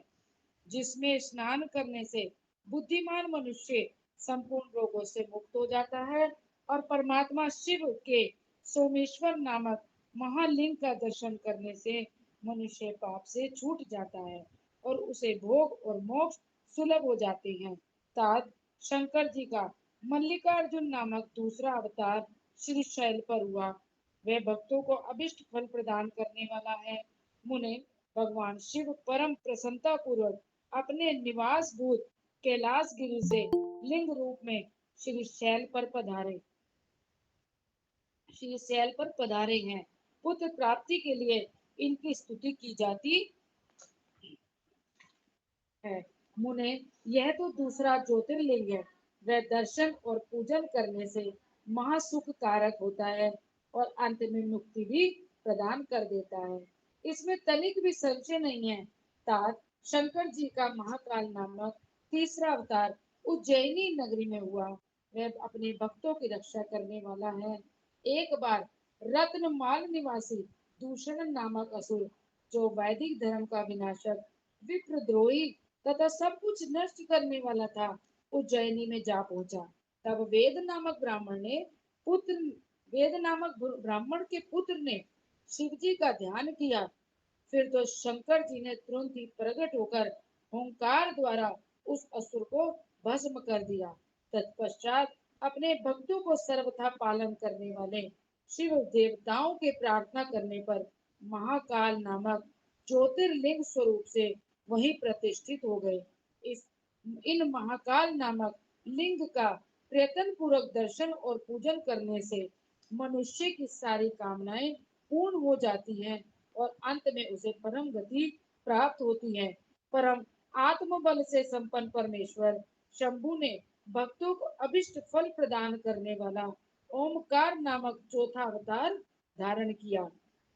जिसमें स्नान करने से बुद्धिमान मनुष्य संपूर्ण रोगों से मुक्त हो जाता है और परमात्मा शिव के सोमेश्वर नामक महालिंग का दर्शन करने से मनुष्य पाप से छूट जाता है और उसे भोग और मोक्ष सुलभ हो जाते हैं। तात शंकर जी का मल्लिकार्जुन नामक दूसरा अवतार श्री शैल पर हुआ। वह भक्तों को अभिष्ट फल प्रदान करने वाला है। मुने, भगवान शिव परम प्रसन्नता पूर्वक अपने निवास भूत कैलाश गिरी से लिंग रूप में श्री शैल पर पधारे हैं। पुत्र प्राप्ति के लिए इनकी स्तुति की जाती है। मुने, यह तो दूसरा ज्योतिर्लिंग है। वह दर्शन और पूजन करने से महासुख कारक होता है और अंत में मुक्ति भी प्रदान कर देता है। इसमें तनिक भी संशय नहीं है। तात शंकर जी का महाकाल नामक तीसरा अवतार उज्जैनी नगरी में हुआ। वह अपने भक्तों की रक्षा करने वाला है। एक बार रत्नमाल निवासी दूषण नामक असुर, जो वैदिक धर्म का विनाशक, विप्रद्रोही तथा सब कुछ नष्ट करने वाला था, उज्जैनी में जा पहुंचा। तब वेद नामक ब्राह्मण के पुत्र ने शिव जी का ध्यान किया। फिर तो शंकर जी ने तुरंत ही प्रकट होकर ओंकार द्वारा उस असुर को भस्म कर दिया। तत्पश्चात अपने भक्तों को सर्वथा पालन करने वाले शिव देवताओं के प्रार्थना करने पर महाकाल नामक ज्योतिर्लिंग स्वरूप से वही प्रतिष्ठित हो गए। इन महाकाल नामक लिंग का प्रयत्न पूर्वक दर्शन और पूजन करने से मनुष्य की सारी कामनाएं पूर्ण हो जाती हैं और अंत में उसे परम गति प्राप्त होती है। परम आत्मबल से संपन्न परमेश्वर शंभु ने भक्तों को अभिष्ट फल प्रदान करने वाला ओमकार नामक चौथा अवतार धारण किया।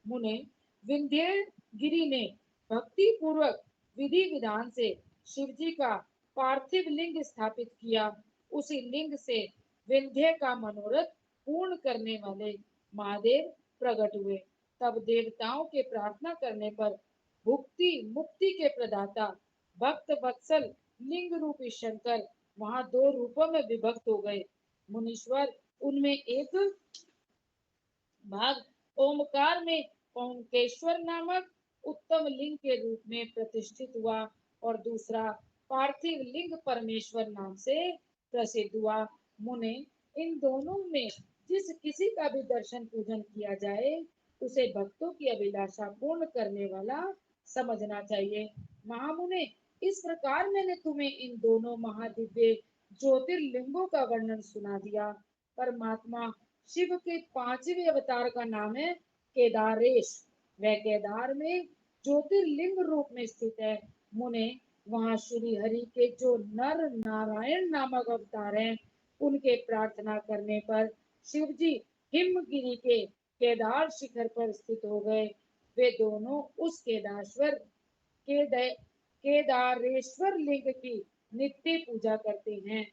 मुने, विंध्यगिरि ने भक्ति पूर्वक विधि विधान से शिव जी का पार्थिव लिंग स्थापित किया। उसी लिंग से विंध्य का मनोरथ पूर्ण करने वाले महादेव प्रकट हुए। तब देवताओं के प्रार्थना करने पर भुक्ति मुक्ति के प्रदाता भक्त वत्सल लिंग रूपी शंकर वहां 2 रूपों में विभक्त हो गए। मुनीश्वर, उनमें एक भाग ओमकार में ओमकेश्वर नामक उत्तम लिंग के रूप में प्रतिष्ठित हुआ और दूसरा पार्थिव लिंग परमेश्वर नाम से प्रसिद्ध हुआ। मुने, इन दोनों में जिस किसी का भी दर्शन पूजन किया जाए, उसे भक्तों की अभिलाषा पूर्ण करने वाला समझना चाहिए। महामुने, इस प्रकार मैंने तुम्हें इन दोनों महादिव्य ज्योतिर्लिंगों का वर्णन सुना दिया। परमात्मा शिव के 5वें अवतार का नाम है केदारेश। वह केदार में ज्योतिर्लिंग रूप में स्थित है। मुने, वहाँ श्री हरि के जो नर नारायण नामक अवतार हैं, उनके प्रार्थना करने पर शिव जी हिमगिरी के केदार शिखर पर स्थित हो गए। वे दोनों उस केदारेश्वर लिंग की नित्य पूजा करते हैं।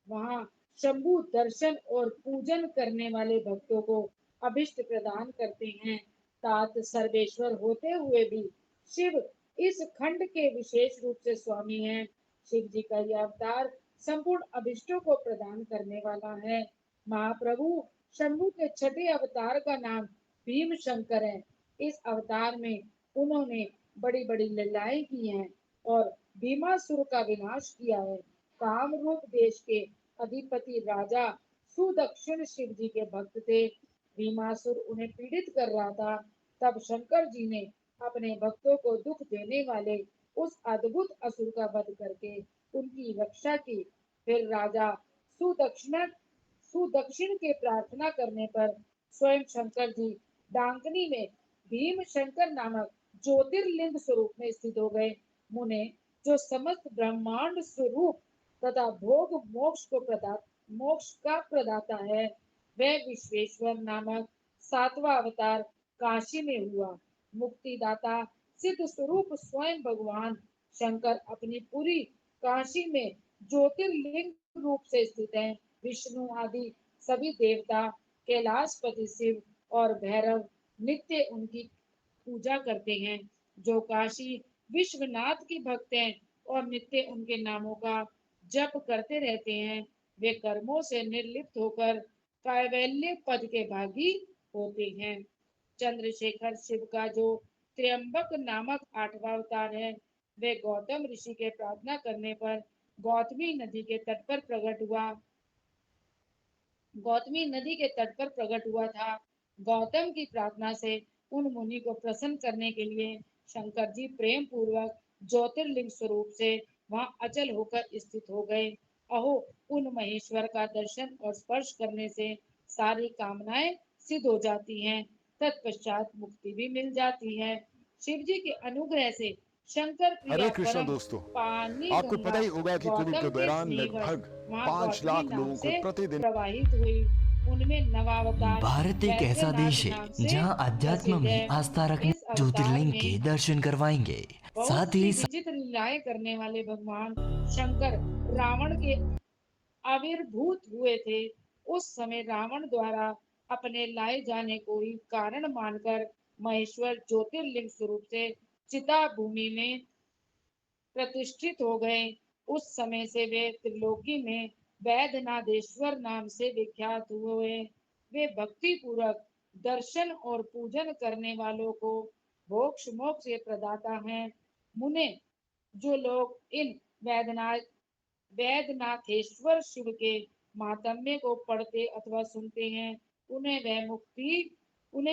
वहाँ शंभु दर्शन और पूजन करने वाले भक्तों को अभिष्ट प्रदान करते हैं। तात सर्वेश्वर होते हुए भी शिव इस खंड के विशेष रूप से स्वामी हैं। शिव जी का यह अवतार संपूर्ण अभिष्टों को प्रदान करने वाला है। महाप्रभु शंभु के 6ठे अवतार का नाम भीम शंकर है। इस अवतार में उन्होंने बड़ी बड़ी लीलाएं की हैं और भीमासुर का विनाश किया है। कामरूप देश के अधिपति राजा सुदक्षिण शिव जी के भक्त थे। भीमासुर उन्हें पीड़ित कर रहा था, तब शंकर जी ने अपने भक्तों को दुख देने वाले उस अद्भुत असुर का वध करके उनकी रक्षा की। फिर राजा सुदक्षिण के प्रार्थना करने पर स्वयं शंकर जी डांकनी में भीम शंकर नामक ज्योतिर्लिंग स्वरूप में स्थित हो गए। मुने, जो समस्त ब्रह्मांड स्वरूप तथा भोग मोक्ष का प्रदाता है, वह विश्वेश्वर नामक सातवां अवतार काशी में हुआ। मुक्तिदाता सिद्ध स्वरूप स्वयं भगवान शंकर अपनी पूरी काशी में ज्योतिर्लिंग रूप से स्थित हैं। विष्णु आदि सभी देवता, कैलाशपति शिव और भैरव नित्य उनकी पूजा करते हैं। जो काशी विश्वनाथ की भक्त हैं और नित्य उनके नामों का जप करते रहते हैं, वे कर्मों से निर्लिप्त होकर कैवल्य पद के भागी होते हैं। चंद्रशेखर शिव का जो त्र्यंबक नामक आठवां अवतार है, वे गौतम ऋषि के प्रार्थना करने पर गौतमी नदी के तट पर प्रकट हुआ था। गौतम की प्रार्थना से उन मुनि को प्रसन्न करने के लिए शंकर जी प्रेम पूर्वक ज्योतिर्लिंग स्वरूप से वहां अचल होकर स्थित हो गए। अहो, उन महेश्वर का दर्शन और स्पर्श करने से सारी कामनाएं सिद्ध हो जाती हैं, तत्पश्चात मुक्ति भी मिल जाती है। शिव जी के अनुग्रह से शंकर हरे प्रिया कृष्ण परम दोस्तों, पानी आपको गंगा पता ही होगा कि कोविड के गौतम के दौरान स्नेहवश लगभग वहाँ 5 गौतमी लाख नाम लोगों से को प्रतिदिन प्रवाहित हुई। उनमें नवावतार भारत एक ऐसा देश वैद्यनाथ है नाम से जहां अध्यात्म प्रसिद्ध है। में आस्था रखने इस अवतार ज्योतिर्लिंग के में दर्शन करवाएंगे। बहुत साथ सी ही विचित्र लीलाएं करने वाले भगवान शंकर रावण के आविर्भूत हुए थे। उस समय रावण द्वारा अपने लाए जाने को ही कारण मानकर महेश्वर ज्योतिर्लिंग स्वरूप से चिता भूमि में प्रतिष्ठित हो गए। उस समय से वे त्रिलोकी में वैद्यनाथेश्वर नाम से विख्यात हुए। वे भक्ति पूर्वक दर्शन और पूजन करने वालों को मोक्ष मोक्ष के प्रदाता हैं। मुने, जो लोग इन वैद्यनाथेश्वर शिव के महात्म्य को पढ़ते अथवा सुनते हैं, उन्हें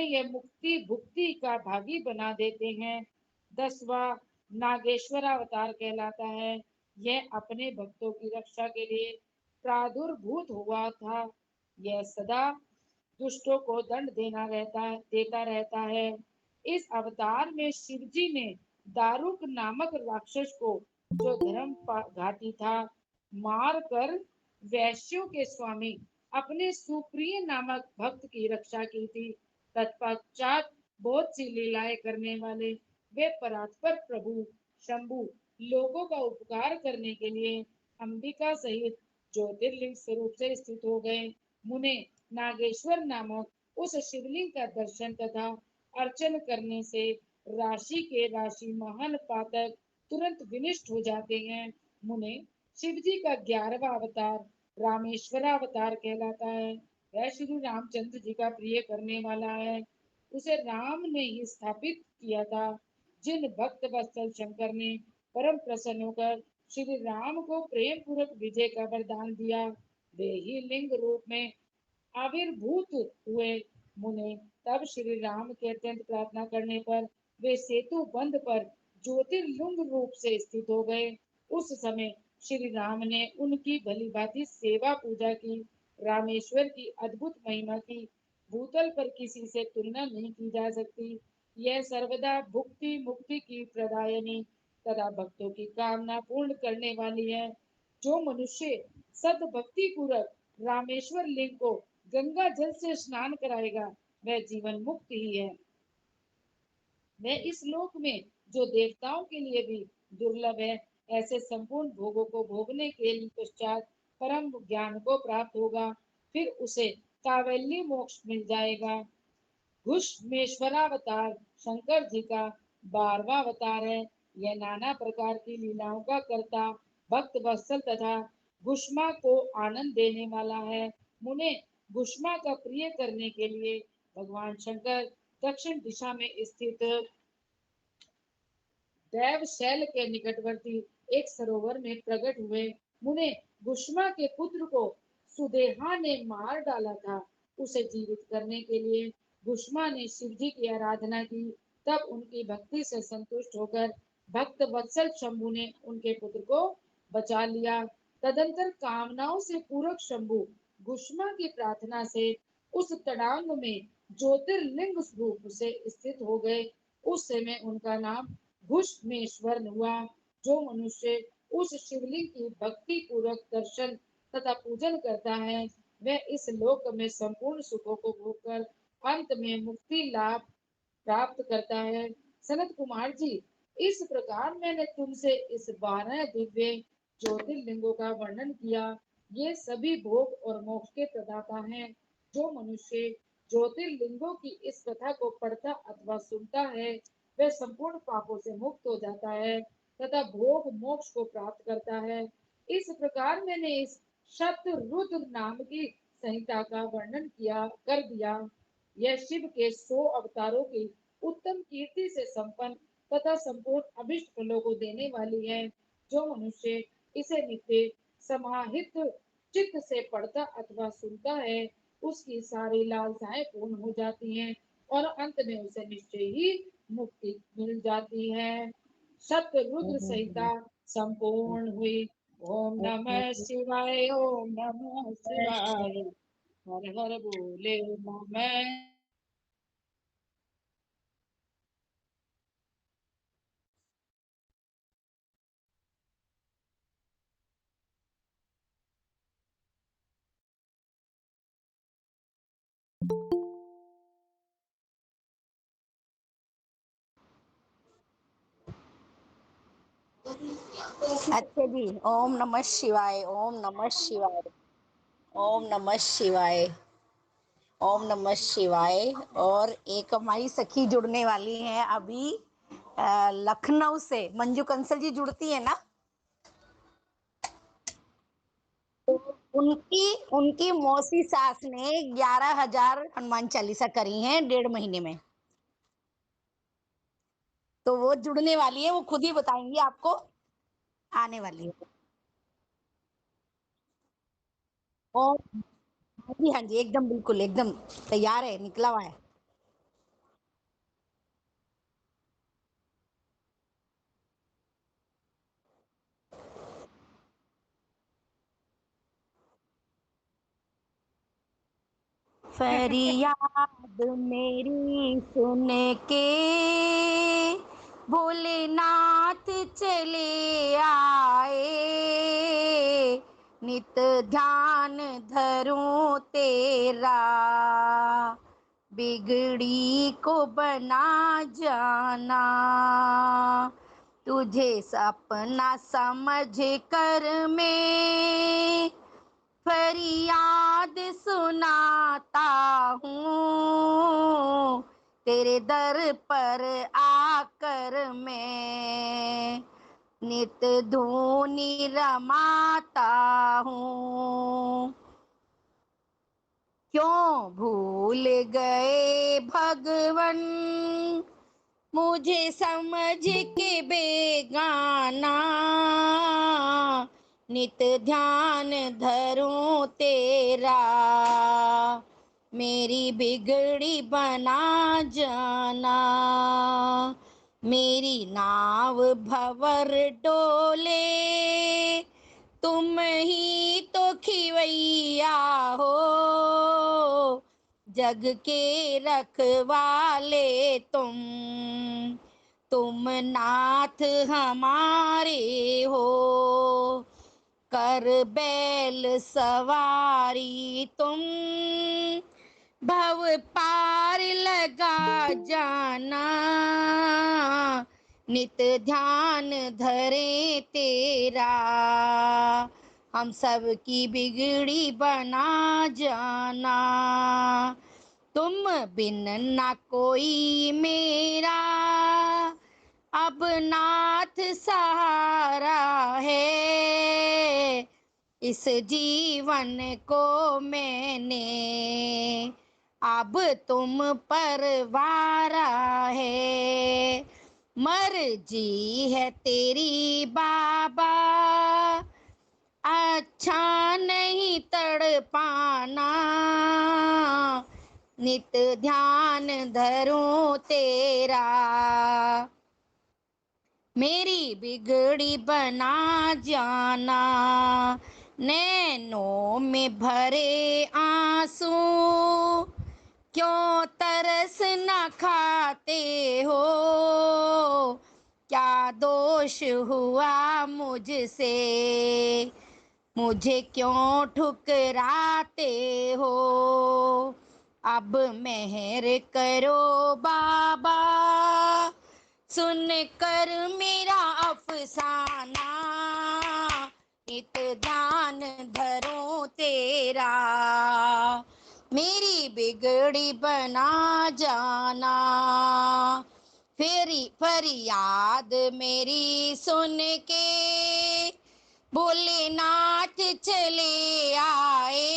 यह मुक्ति भुक्ति का भागी बना देते हैं। 10वां नागेश्वरावतार कहलाता है। यह अपने भक्तों की रक्षा के लिए प्रादुर्भूत हुआ था। यह सदा दुष्टों को दंड देता रहता है। इस अवतार में शिव जी ने दारुक नामक राक्षस को, जो धर्म घाती था, मार कर वैश्यों के स्वामी अपने सुप्रिय नामक भक्त की रक्षा की थी। तत्पश्चात बहुत सी लीलाएं करने वाले वे परात्पर प्रभु शंभु लोगों का उपकार करने के लिए अंबिका सहित ज्योतिर्लिंग स्वरूप से स्थित हो गए। मुने, नागेश्वर नामक उस शिवलिंग का दर्शन तथा अर्चन करने से राशि महान पातक तुरंत विनिष्ट हो जाते हैं। मुने, शिव जी का 11वां अवतार रामेश्वरावतार कहलाता है। वह श्री रामचंद्र जी का प्रिय करने वाला है। उसे राम ने ही स्थापित किया था। जिन भक्त वत्सल शंकर ने परम प्रसन्न होकर श्री राम को प्रेम पूर्वक विजय का वरदान दिया, वे ही लिंग रूप में आविर्भूत हुए। मुने, तब श्री राम के अत्यंत प्रार्थना करने पर वे सेतु बंध पर ज्योतिर्लिंग रूप से स्थित हो गए। उस समय श्री राम ने उनकी भली भांति सेवा पूजा की। रामेश्वर की अद्भुत महिमा की भूतल पर किसी से तुलना नहीं की जा सकती। यह सर्वदा भुक्ति मुक्ति की प्रदायनी तथा भक्तों की कामना पूर्ण करने वाली है। जो मनुष्य सद भक्ति पूर्वक रामेश्वर लिंग को गंगा जल से स्नान कराएगा, वह जीवन मुक्त ही है। वह इस लोक में जो देवताओं के लिए भी दुर्लभ है, ऐसे संपूर्ण भोगों को भोगने के पश्चात परम ज्ञान को प्राप्त होगा। फिर उसे कावल्य मोक्ष मिल जाएगा। घुष्मेश्वरावतार शंकर जी का 12वां अवतार है। यह नाना प्रकार की लीलाओं का कर्ता, भक्त वत्सल तथा घुष्मा को आनंद देने वाला है। मुने, घुष्मा का प्रिय करने के लिए भगवान शंकर दक्षिण दिशा में स्थित देवशैल के निकटवर्ती एक सरोवर में प्रकट हुए। मुने, घुष्मा के पुत्र को सुदेहा ने मार डाला था। उसे जीवित करने के लिए गुष्मा ने शिव जी की आराधना की। तब उनकी भक्ति से संतुष्ट होकर भक्त वत्सल शंभु ने उनके पुत्र को बचा लिया। तदंतर कामनाओं से पूरक शंभु गुष्मा की प्रार्थना से उस तड़ांग में ज्योतिर्लिंग रूप से स्थित हो गए। उस समय उनका नाम घुष्मेश्वर हुआ। जो मनुष्य उस शिवलिंग की भक्ति पूर्वक दर्शन तथा पूजन करता है, वह इस लोक में संपूर्ण सुखों को भोगकर अंत में मुक्ति लाभ प्राप्त करता है। सनत कुमार जी, इस प्रकार मैंने तुमसे इस 12 दिव्य ज्योतिर्लिंगों का वर्णन किया। ये सभी भोग और मोक्ष के प्रदाता हैं। जो मनुष्य ज्योतिर्लिंगों की इस कथा को पढ़ता अथवा सुनता है, वह संपूर्ण पापों से मुक्त हो जाता है तथा भोग मोक्ष को प्राप्त करता है। इस प्रकार मैंने इस शतरुद्र नाम की संहिता का वर्णन कर दिया। यह शिव के 100 अवतारों की उत्तम कीर्ति से संपन्न तथा संपूर्ण अभिष्ट फलों को देने वाली है। जो मनुष्य इसे नित्य समाहित चित्त से पढ़ता अथवा सुनता है, उसकी सारी लालसाएं पूर्ण हो जाती हैं और अंत में उसे निश्चय ही मुक्ति मिल जाती है। शतरुद्र संहिता संपूर्ण हुई। ओम नमः शिवाय, ओम नमः शिवाय, हर हर बोले नमः। अच्छा जी, ओम नमः शिवाय, ओम नमः शिवाय, ओम नमः शिवाय, ओम नमः शिवाय। और एक हमारी सखी जुड़ने वाली है अभी लखनऊ से। मंजू कंसल जी जुड़ती है ना? तो उनकी उनकी मौसी सास ने 11,000 हनुमान चालीसा करी हैं 1.5 महीने में। तो वो जुड़ने वाली है, वो खुद ही बताएंगी आपको। आने वाली है। और हाँ जी, हाँ जी, एकदम बिल्कुल एकदम तैयार है, निकला हुआ है। फरियाद मेरी सुन के भोलेनाथ चले आए, नित ध्यान धरूं तेरा, बिगड़ी को बना जाना, तुझे सपना समझ कर मैं फरियाद सुनाता हूँ, तेरे दर पर आकर मैं नित धूनी रमाता हूँ। क्यों भूल गए भगवन मुझे समझ के बेगाना, नित ध्यान धरूं तेरा, मेरी बिगड़ी बना जाना, मेरी नाव भंवर डोले, तुम ही तो खिवैया हो, जग के रखवाले तुम नाथ हमारे हो, कर बैल सवारी तुम, भव पार लगा जाना, नित ध्यान धरे तेरा, हम सब की बिगड़ी बना जाना, तुम बिन ना कोई मेरा, अब नाथ सहारा है, इस जीवन को मैंने अब तुम पर वारा है, मर्जी है तेरी बाबा, अच्छा नहीं तड़पाना, नित ध्यान धरूं तेरा। मेरी बिगड़ी बना जाना, नैनों में भरे आंसू, क्यों तरस न खाते हो, क्या दोष हुआ मुझसे, मुझे क्यों ठुकराते हो। अब मेहर करो बाबा, सुन कर मेरा अफसाना, नित ध्यान धरूं तेरा। मेरी बिगड़ी बना जाना, फेरी फरियाद मेरी सुन के, भोलेनाथ चले आए,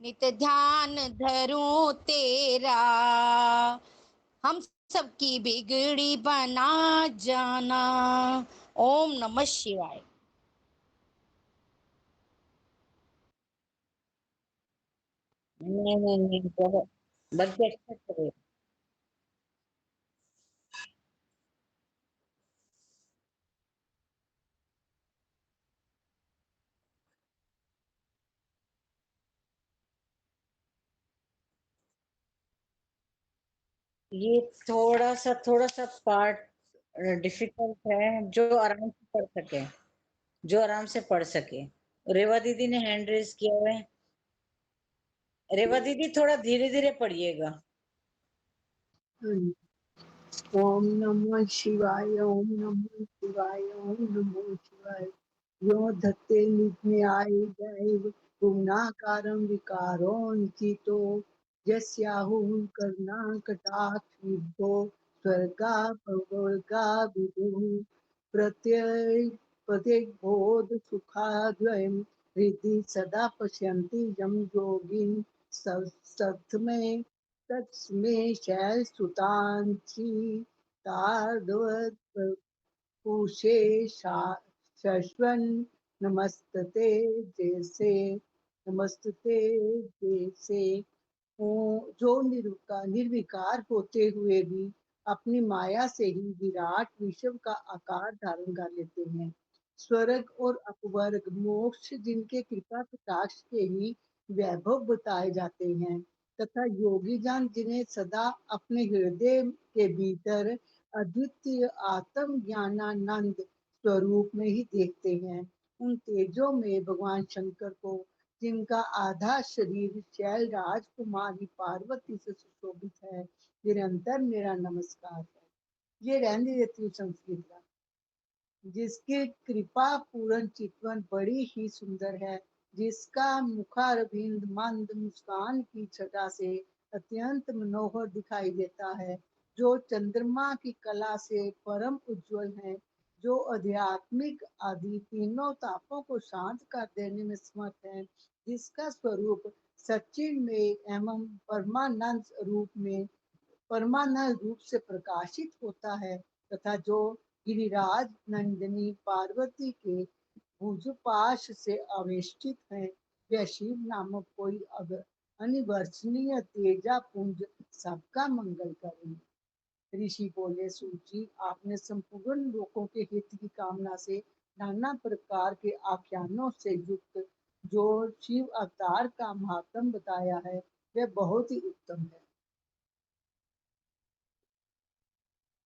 नित ध्यान धरूं तेरा। हम सबकी बिगड़ी बना जाना। ओम नमः शिवाय। नहीं, बहुत बच्चे अच्छा कर रहे। ये थोड़ा सा पार्ट डिफिकल्ट है, जो आराम से पढ़ सके, जो आराम से पढ़ सके। रेवा दीदी ने हैंड रेज किया हुआ है। रेवा दीदी थोड़ा धीरे धीरे पढ़िएगा। ओम नमः शिवाय, ओम नमः शिवाय, ओम नमः शिवाय। यो धत्ते निज्ञाय दैव गुणाकारं विकारोऽन्वितो, यस्याहुः कर्णाकटाक्षविद्धो स्वर्गा विदुः। प्रत्यग्बोध सुखाद्वयं हृदि सदा पश्यन्ति यं योगिन् सत्तमे तस्मै शैलसुतांसि तार्दवत्पुषे शश्वन् नमस्तते जैसे जो निर्विकार होते हुए भी अपनी माया से ही विराट विश्व का आकार धारण कर लेते हैं। स्वर्ग और अपवर्ग मोक्ष जिनके कृपा कटाक्ष के ही वैभव बताए जाते हैं, तथा योगी जन जिन्हें सदा अपने हृदय के भीतर अद्वितीय आत्म ज्ञानानंद स्वरूप में ही देखते हैं, उन तेजों में भगवान शंकर को, जिनका आधा शरीर शैल राजकुमारी पार्वती से सुशोभित है, निरंतर मेरा नमस्कार है। ये रहने देती हूँ संस्कृत का। जिसकी कृपा पूर्ण चितवन बड़ी ही सुंदर है, जिसका मुखारविंद मंद मुस्कान की छटा से अत्यंत मनोहर दिखाई देता है, जो चंद्रमा की कला से परम उज्जवल है, जो आध्यात्मिक आदि तीनों तापों को शांत कर देने में समर्थ है, जिसका स्वरूप सचिन में एवं परमानंद रूप से प्रकाशित होता है, तथा जो गिरिराज नंदिनी पार्वती के भुजपाश से आवेष्टित है, वह शिव नामक कोई अनिवर्चनीय तेजा पुंज सबका मंगल करें। ऋषि बोले, सूची आपने संपूर्ण लोगों के हित की कामना से नाना प्रकार के आख्यानों से युक्त जो शिव अवतार का महात्म बताया है, वह बहुत ही उत्तम है।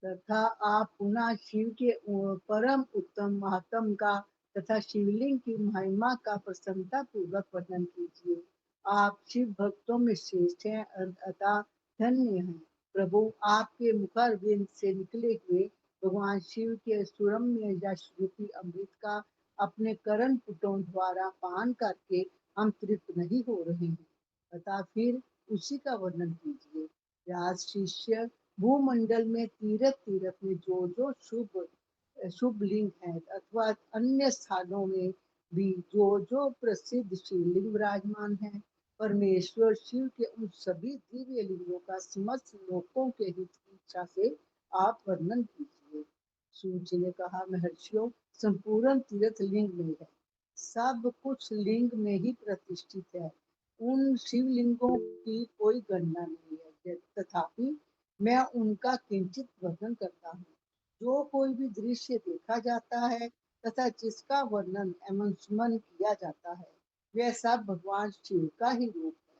तथा आप पुनः शिव के परम उत्तम महात्म का तथा शिवलिंग की महिमा का प्रसन्नता पूर्वक वर्णन कीजिए। आप शिव भक्तों में श्रेष्ठ हैं अतः धन्य हैं। प्रभु, आपके मुखारविंद से निकले हुए भगवान शिव के सुरम्य यश रूपी अमृत का अपने करण पुटों द्वारा पान करके हम तृप्त नहीं हो रहे हैं, अतः फिर उसी का वर्णन कीजिए। व्यास शिष्य, भूमंडल में तीर्थ में जो शुभ लिंग है, अथवा अन्य स्थानों में भी जो प्रसिद्ध शिवलिंग विराजमान है, परमेश्वर शिव के उन सभी दिव्य लिंगों का समस्त लोकों के हित की इच्छा से आप वर्णन कीजिए। सूर्य ने कहा, महर्षियों, संपूर्ण तीर्थ लिंग में है, सब कुछ लिंग में ही प्रतिष्ठित है। उन शिवलिंगों की कोई गणना नहीं है, तथापि मैं उनका किंचित वर्णन करता हूँ। जो कोई भी दृश्य देखा जाता है तथा जिसका वर्णन एवं सुमन किया जाता है, वह सब भगवान शिव का ही रूप है।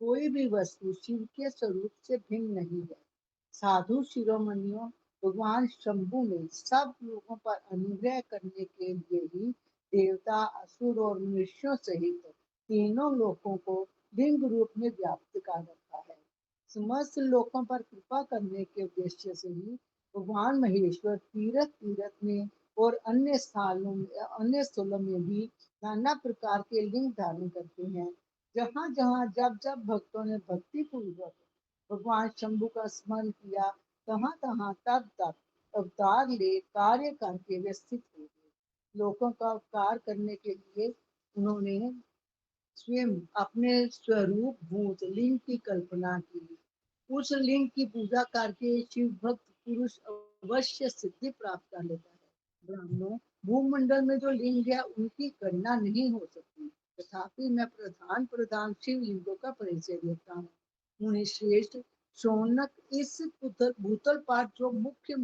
कोई भी वस्तु शिव के स्वरूप से भिन्न नहीं है। साधु शिरोमणियों, भगवान शंभु ने सब लोगों पर अनुग्रह करने के लिए ही देवता, असुर और मनुष्यों सहित तीनों लोकों को लिंग रूप में व्याप्त कर रखा है। समस्त लोकों पर कृपा करने के उद्देश्य से ही भगवान महेश्वर तीर्थ तीर्थ में और अन्य स्थलों में भी नाना प्रकार के लिंग धारण करते हैं। जहाँ जहाँ जब जब भक्तों ने भक्ति पूर्वक भगवान शंभु का स्मरण किया, तहाँ तहाँ तब तक अवतार ले कार्य करके वे स्थित हो गए। लोगों का उपकार करने के लिए उन्होंने स्वयं अपने स्वरूप भूत लिंग की कल्पना की। उस लिंग की पूजा करके शिव भक्त पुरुष अवश्य सिद्धि प्राप्त कर लेता है। ब्राह्मणों, भूमंडल में जो लिंग है उनकी गणना नहीं हो सकती, तथापि मैं प्रधान प्रधान शिव लिंगों का परिचय देता हूँ। मुनि श्रेष्ठ, शौनक, इस भूतल पर जो मुख्य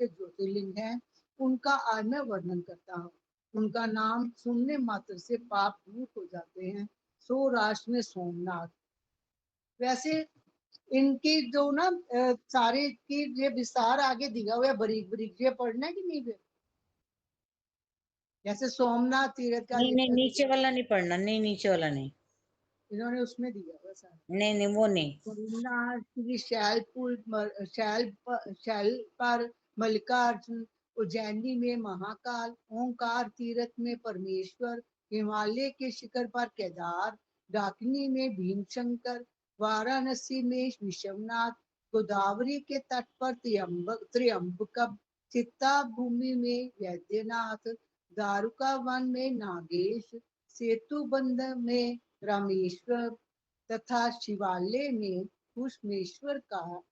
ज्योतिर्लिंग है उनका आज मैं वर्णन करता हूँ। उनका नाम सुनने मात्र से पाप दूर हो जाते हैं। सौराष्ट्र में सोमनाथ। वैसे इनकी जो ना सारे की ये विस्तार आगे दिया हुआ है, बारीक बारीक, ये पढ़ना है कि नहीं फिर? जैसे सोमनाथ तीर्थ का नहीं नहीं, नीचे वाला नहीं पढ़ना, नहीं नीचे वाला नहीं, इन्होंने उसमें दिया हुआ सारा। नहीं नहीं वो नहीं। सोमनाथ श्री शैल पर मल्लिकार्जुन, उज्जैनी में महाकाल, ओंकार तीर्थ में परमेश्वर, हिमालय के शिखर पर केदार, डाकिनी में भीमशंकर, वाराणसी में विश्वनाथ, गोदावरी के तट पर त्र्यंबकम, चित्ता भूमि में वैद्यनाथ, दारुका वन में नागेश, सेतु बंध में रामेश्वर तथा शिवालय में कुशमेश्वर का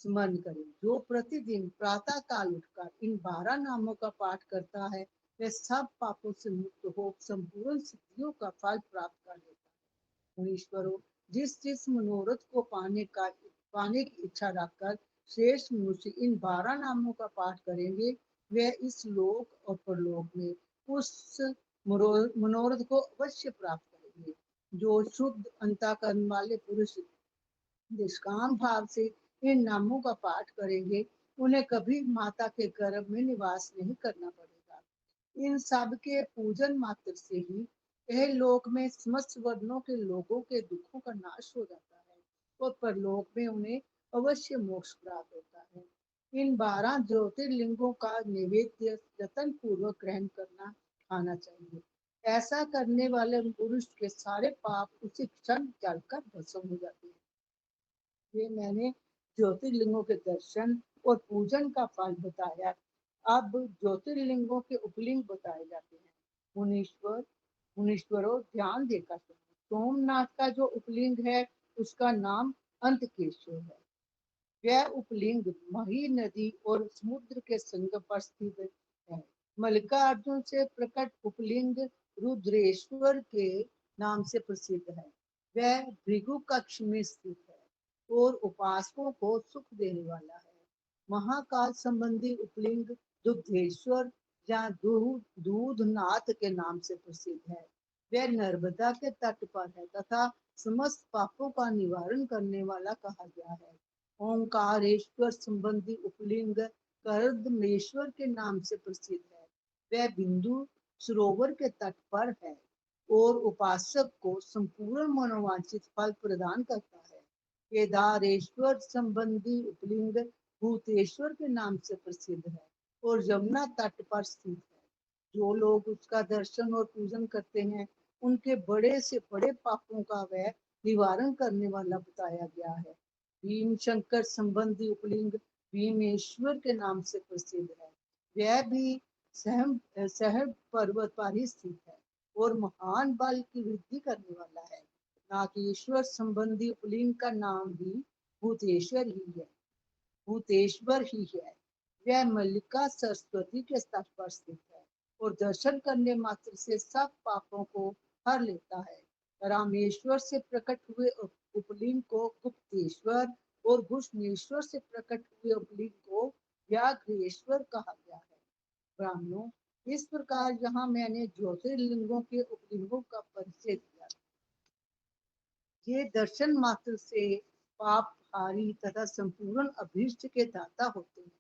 स्मरण करें। जो प्रतिदिन प्रातः काल उठकर इन 12 नामों का पाठ करता है, वह सब पापों से मुक्त हो संपूर्ण सिद्धियों का फल प्राप्त कर लेता है। मुनीश्वरों, जिस मनोरथ को पाने की इच्छा रखकर श्रेष्ठ मनुष्य इन 12 नामों का पाठ करेंगे, वे इस लोक और परलोक में उस मनोरथ को अवश्य प्राप्त करेंगे। जो शुद्ध अंतःकरण वाले पुरुष निष्काम भाव से इन नामों का पाठ करेंगे, उन्हें कभी माता के गर्भ में निवास नहीं करना पड़ेगा। इन सब के पूजन मात्र से ही यह लोक में समस्त वर्णों के लोगों के दुखों का नाश हो जाता है और परलोक में उन्हें अवश्य मोक्ष प्राप्त होता है। इन 12 ज्योतिर्लिंगों का नैवेद्य जतन पूर्वक ग्रहण करना आना चाहिए। ऐसा करने वाले पुरुष के सारे पाप उसी क्षण जलकर भस्म हो जाते हैं। ये मैंने ज्योतिर्लिंगों के दर्शन और पूजन का फल बताया। अब ज्योतिर्लिंगों के उपलिंग बताए जाते हैं। मुनीश्वरों, ध्यान देकर सुनो। सोमनाथ का जो उपलिंग है उसका नाम अंतकेश्वर है। वह उपलिंग मही नदी और समुद्र के संगम पर स्थित है। मल्लिकार्जुन से प्रकट उपलिंग रुद्रेश्वर के नाम से प्रसिद्ध है। वह भृगु कक्ष में स्थित है और उपासकों को सुख देने वाला है। महाकाल संबंधी उपलिंग दुग्धेश्वर या दूधनाथ के नाम से प्रसिद्ध है। वह नर्मदा के तट पर है तथा समस्त पापों का निवारण करने वाला कहा गया है। ओंकारेश्वर संबंधी उपलिंग कर्दमेश्वर के नाम से प्रसिद्ध है। वह बिंदु सरोवर के तट पर है और उपासक को संपूर्ण मनोवांछित फल प्रदान करता है। केदारेश्वर संबंधी उपलिंग भूतेश्वर के नाम से प्रसिद्ध है और यमुना तट पर स्थित है। जो लोग उसका दर्शन और पूजन करते हैं, उनके बड़े से बड़े पापों का वह निवारण करने वाला बताया गया है। भीम शंकर संबंधी उपलिंग भीमेश्वर के नाम से प्रसिद्ध है। वह भी सहर पर्वत पर ही स्थित है और महान बल की वृद्धि करने वाला है। नागेश्वर संबंधी उपलिंग का नाम भी भूतेश्वर ही है। वह मल्लिका सरस्वती के स्तर पर स्थित है और दर्शन करने मात्र से सब पापों को हर लेता है। रामेश्वर से प्रकट हुए उपलिंग को गुप्तेश्वर और भूषणेश्वर से प्रकट हुए उपलिंग को व्याघ्रेश्वर कहा गया है। ब्राह्मणों, इस प्रकार यहाँ मैंने ज्योतिर्लिंगों के उपलिंगों का परिचय दिया। ये दर्शन मात्र से पाप हारी तथा संपूर्ण अभीष्ट के दाता होते हैं।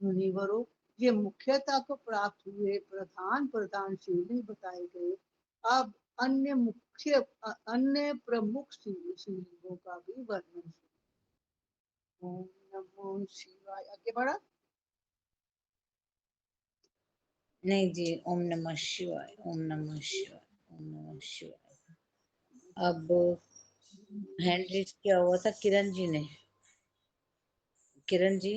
मुनिवरों, ये मुख्यता को प्राप्त हुए प्रधान प्रधान शिवलिंग बताए गए। अब अन्य प्रमुख शिवलिंगों का भी वर्णन। ओम नमो शिवाय। आगे बढ़ा। नहीं जी, ओम नमः शिवाय, ओम नमः शिवाय, ओम नमः शिवाय। अब हैंड रेज किया हुआ था किरण जी ने। किरण जी,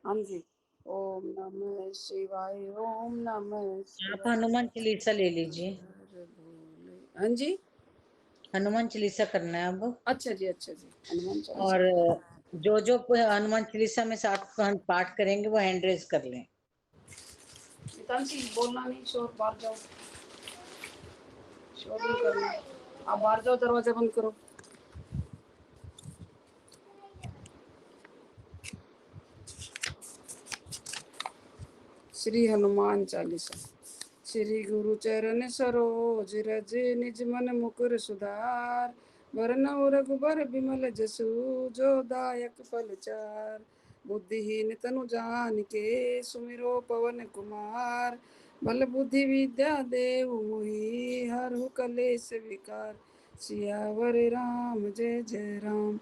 हाँ जी। ओम नमः शिवाय, ओम नमः आप शिवाय। हनुमान चालीसा ले लीजिए। हाँ जी, हनुमान चालीसा करना है अब। अच्छा जी, अच्छा जी, हनुमान चालीसा। और जो जो हनुमान चालीसा में साथ हम पाठ करेंगे वो हैंड रेज कर लें। जी बोलना नहीं, शोर, बाहर जाओ, शोर नहीं करना। आप बाहर जाओ, दरवाजा बंद करो। श्री हनुमान चालीसा। श्री गुरु चरण सरोज रज निज मन मुकुर सुधार, वरनउ रघुबर विमल जसु जो दायक फल चार। बुद्धिहीन तनु जानिके सुमिरो पवन कुमार, बल बुद्धि विद्या देहु मोहि हरहु कलेस विकार। सियावर राम जय जय राम।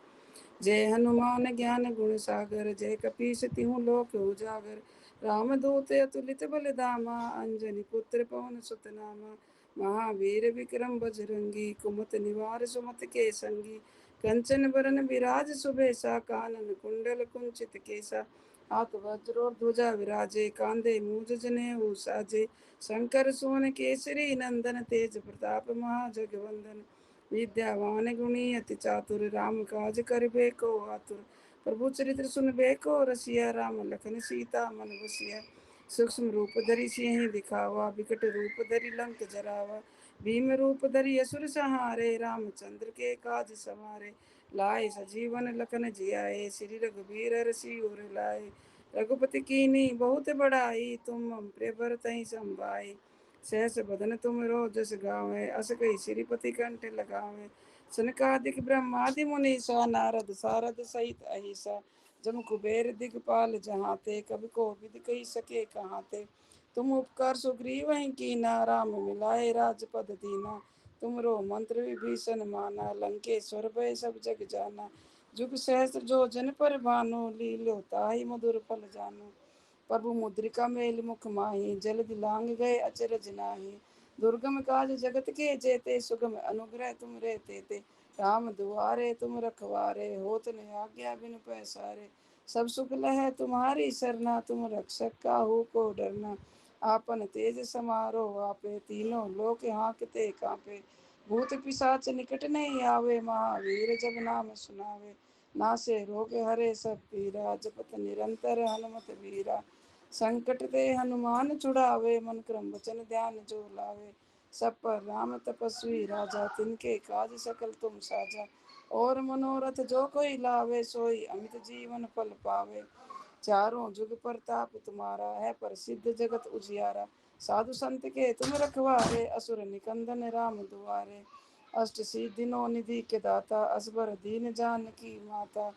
जय हनुमान ज्ञान गुण सागर, जय कपीस तिहु लोक उजागर। रामदूत अतुलित बल धामा, अंजनी पुत्र पवन सुत नामा। महावीर विक्रम बजरंगी, कुमत निवार सुमत के संगी। कंचन बरन विराज सुबेसा, कानन कुंडल कुंचित केसा। हाथ वज्र और ध्वजा विराजे, कांधे मूज जनेऊ साजे। शंकर सुवन केसरी नंदन, तेज प्रताप महाजगवंदन। विद्यावान गुणी अति चातुर, राम काज करबे को आतुर। प्रभु चरित्र सुनबे को रसिया, राम लखन सीता मन बसिया। सूक्ष्म रूप धरि सिंहि दिखावा, विकट रूप धरि लंक जरावा। भीम रूप धरि असुर संहारे, रामचंद्र के काज सवारे। लाए सजीवन लखन जियाए, श्री रघुबीर हरषि उर लाए। रघुपति कीन्ही बहुत बड़ाई, तुम मम प्रिय भरतहि संभाई। सहस बदन तुम जस गावें, अस कहि श्रीपति कंठ लगावें। सनकादिक ब्रह्मादि मुनीसा, नारद सारद सहित अहिसा। जम कुबेर दिगपाल जहाते, कवि को विद कही सके कहाते। तुम उपकार सुग्रीव ही कीना, राम मिलाए राजपद दीना। तुमरो मंत्र विभीषण माना, लंकेश्वर भय सब जग जाना। जुग सहस्त्र जो जन पर भानु, लील्यो ताहि मधुर फल जानु। प्रभु मुद्रिका मेल मुख माही, जलधि लांग गए अचरज नाही। दुर्गम काज जगत के जेते, सुगम अनुग्रह तुम रे तेते। राम दुआरे तुम रखवारे, होत न आज्ञा बिनु पैसारे। सब सुख लहै तुम्हारी सरना, तुम रक्षक काहू को डरना। आपन तेज समारो आपे, तीनों लोक हाँकते कांपे। भूत पिशाच निकट नहीं आवे, महावीर जब नाम सुनावे। नासे रोग हरे सब पीरा, जपत निरंतर हनुमत वीरा। संकट ते हनुमान छुड़ावे, मन क्रम वचन ध्यान जो लावे। सब पर राम तपस्वी राजा, तिनके काज सकल तुम साजा। और मनोरथ जो कोई लावे, सोई अमित जीवन फल पावे। चारों जुग प्रताप तुम्हारा है, प्रसिद्ध जगत उजियारा। साधु संत के तुम रखवारे, असुर निकंदन राम दुआरे। अष्ट सिद्धि नौ निधि के दाता, असबर दीन जानकी माता।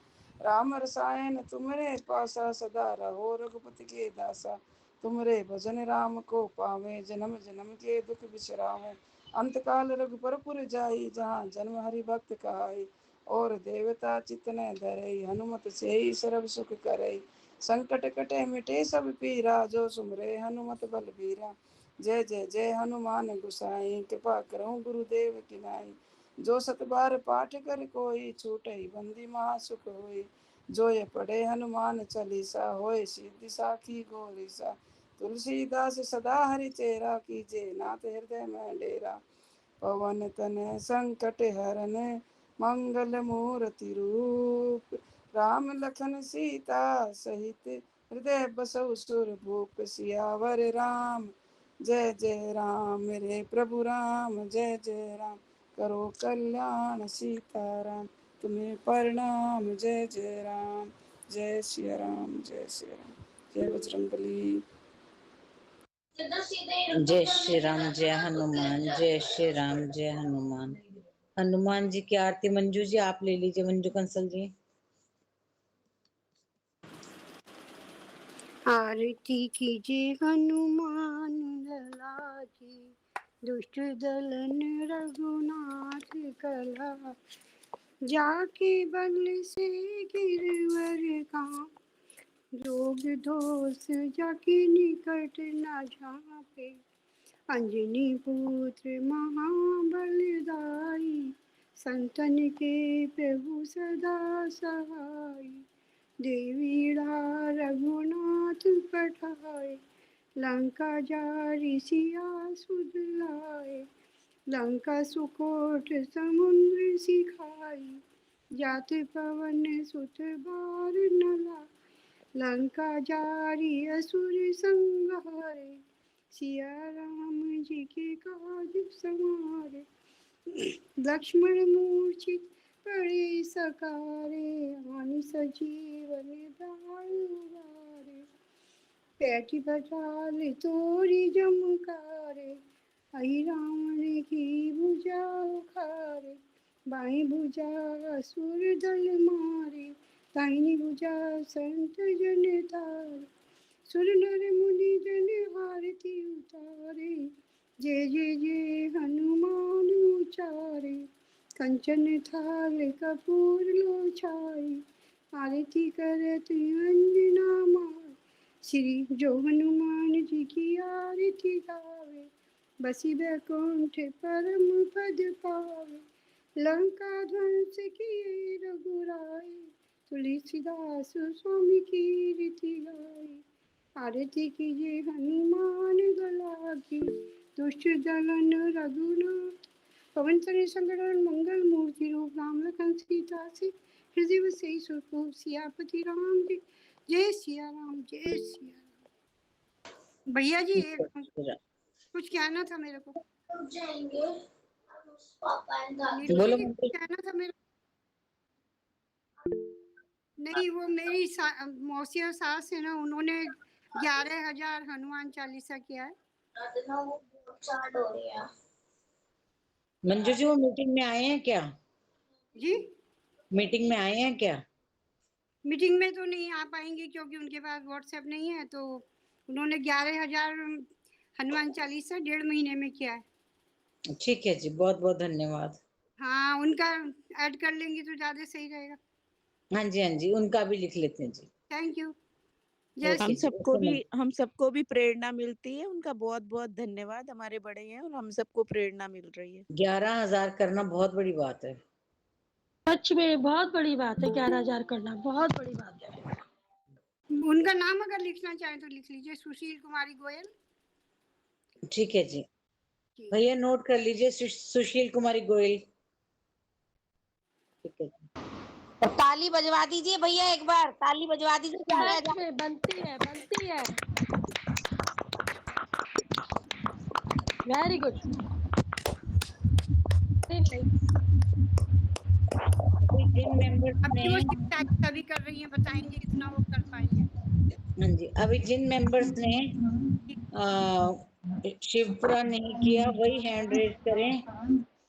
राम रसायन तुमरे पासा, सदा रहो रघुपति के दासा। तुमरे भजन राम को पावे, जन्म जन्म के दुख बिसरावे। अंत काल रघुपरपुर जाई, जहाँ जन्म हरि भक्त कहाई। और देवता चितन धरई, हनुमत से ही सर्व सुख करई। संकट कटे मिटे सब पीरा, जो सुमरे हनुमत बलबीरा। जय जय जय हनुमान गोसाई, कृपा करो गुरुदेव की नाई। जो सत बार पाठ कर कोई, छूटई बंदी महासुख होई। जो ये पढ़े हनुमान चालीसा, होए सिद्धि साखी गौरीसा। तुलसीदास सदा हरि चेरा, कीजे नाथ हृदय में डेरा। पवन तनय संकट हरन, मंगल मूर्ति रूप। राम लखन सीता सहित हृदय बसौ सुरभूप सियावर राम। जय जय राम मेरे प्रभु राम, जय जय राम करो कल्याण सीताराम। तुम्हें प्रणाम जय जय राम, जय श्री राम, जय श्री राम, जय बजरंगबली। जय श्री राम, जय हनुमान, जय श्री राम, जय हनुमान। हनुमान जी की आरती मंजू जी आप ले लीजिए, मंजू कंसल जी। आरती कीजिए हनुमान लला की, दुष्ट दलन रघुनाथ कला। जाके बल से गिरवर काम, रोग दोष जाके निकट न झांके। अंजनी पुत्र महाबलदाई, संतन के प्रभु सदा सहाय। देवीड़ा रघुनाथ पठाए, लंका जारी सिया सुध लाए। लंका सुकोट समुद्र सिखाई, जात पवन सुत बार न लाए। लंका जारी असुर संहारे, सिया राम जी के काज संवारे। लक्ष्मण मूर्छित पड़े सकारे, आन सजीवन दाय उबारे। पैठ पटाल तोरी जमकारे, अहि रावण की भुजा उखारे। बाई भुजा असुर दल मारे, दाहिनी भुजा संत जन तारे। सुर नर मुनि जन आरती उतारे, जय जय जय हनुमान उचारे। कंचन थाल कपूर लो छाई, आरती करत अंजना माई। श्री जो हनुमान जी की आरती गावे, बसी बैकुंठ परम पद पावे। लंका ध्वंस किए रघुराई, तुलसीदास स्वामी की रीति गाई। आरती कीजिए हनुमान गला की, दुष्ट दलन रघुनाथ। पवन तनय संकटहरण मंगल मूर्ति रूप, राम लखन सीता से हृदय बसई सुरभूप। सियापति राम जी जय सिया राम, जय सिया राम। भैया जी एक कुछ कहना था मेरे को। नीलू बोलो जी कुछ कहना था मेरे। नहीं वो मेरी मौसी और सास है ना, उन्होंने 11,000 हनुमान चालीसा किया है। मंजू जी वो मीटिंग में आए हैं क्या? जी मीटिंग में आए हैं क्या? मीटिंग में तो नहीं आ पाएंगे क्योंकि उनके पास व्हाट्सएप नहीं है। तो उन्होंने 11,000 हनुमान चालीसा 1.5 महीने में किया है। ठीक है जी, बहुत बहुत धन्यवाद। हाँ उनका ऐड कर लेंगे तो ज्यादा सही रहेगा। हाँ जी हाँ जी, उनका भी लिख लेते हैं जी। Thank you. हम सबको भी प्रेरणा मिलती है। उनका बहुत बहुत धन्यवाद। हमारे बड़े हैं और हम सबको प्रेरणा मिल रही है। 11,000 करना बहुत बड़ी बात है। सच में बहुत बड़ी बात है, 11,000 करना बहुत बड़ी बात है। उनका नाम अगर लिखना चाहे तो लिख लीजिए, सुशील कुमारी गोयल। ठीक है जी भैया, नोट कर लीजिए सुशील कुमारी गोयल। ठीक है जी। तो ताली बजवा दीजिए भैया, एक बार ताली बजवा दीजिए। सच में बनती है, बनती है। Very good. जिन मेंबर्स ने अभी कर रही हैं, बताएंगे कितना वो कर पाएंगे। हाँ जी, अभी जिन मेंबर्स ने शिवपुराण नहीं किया वही हैंड रेज करें,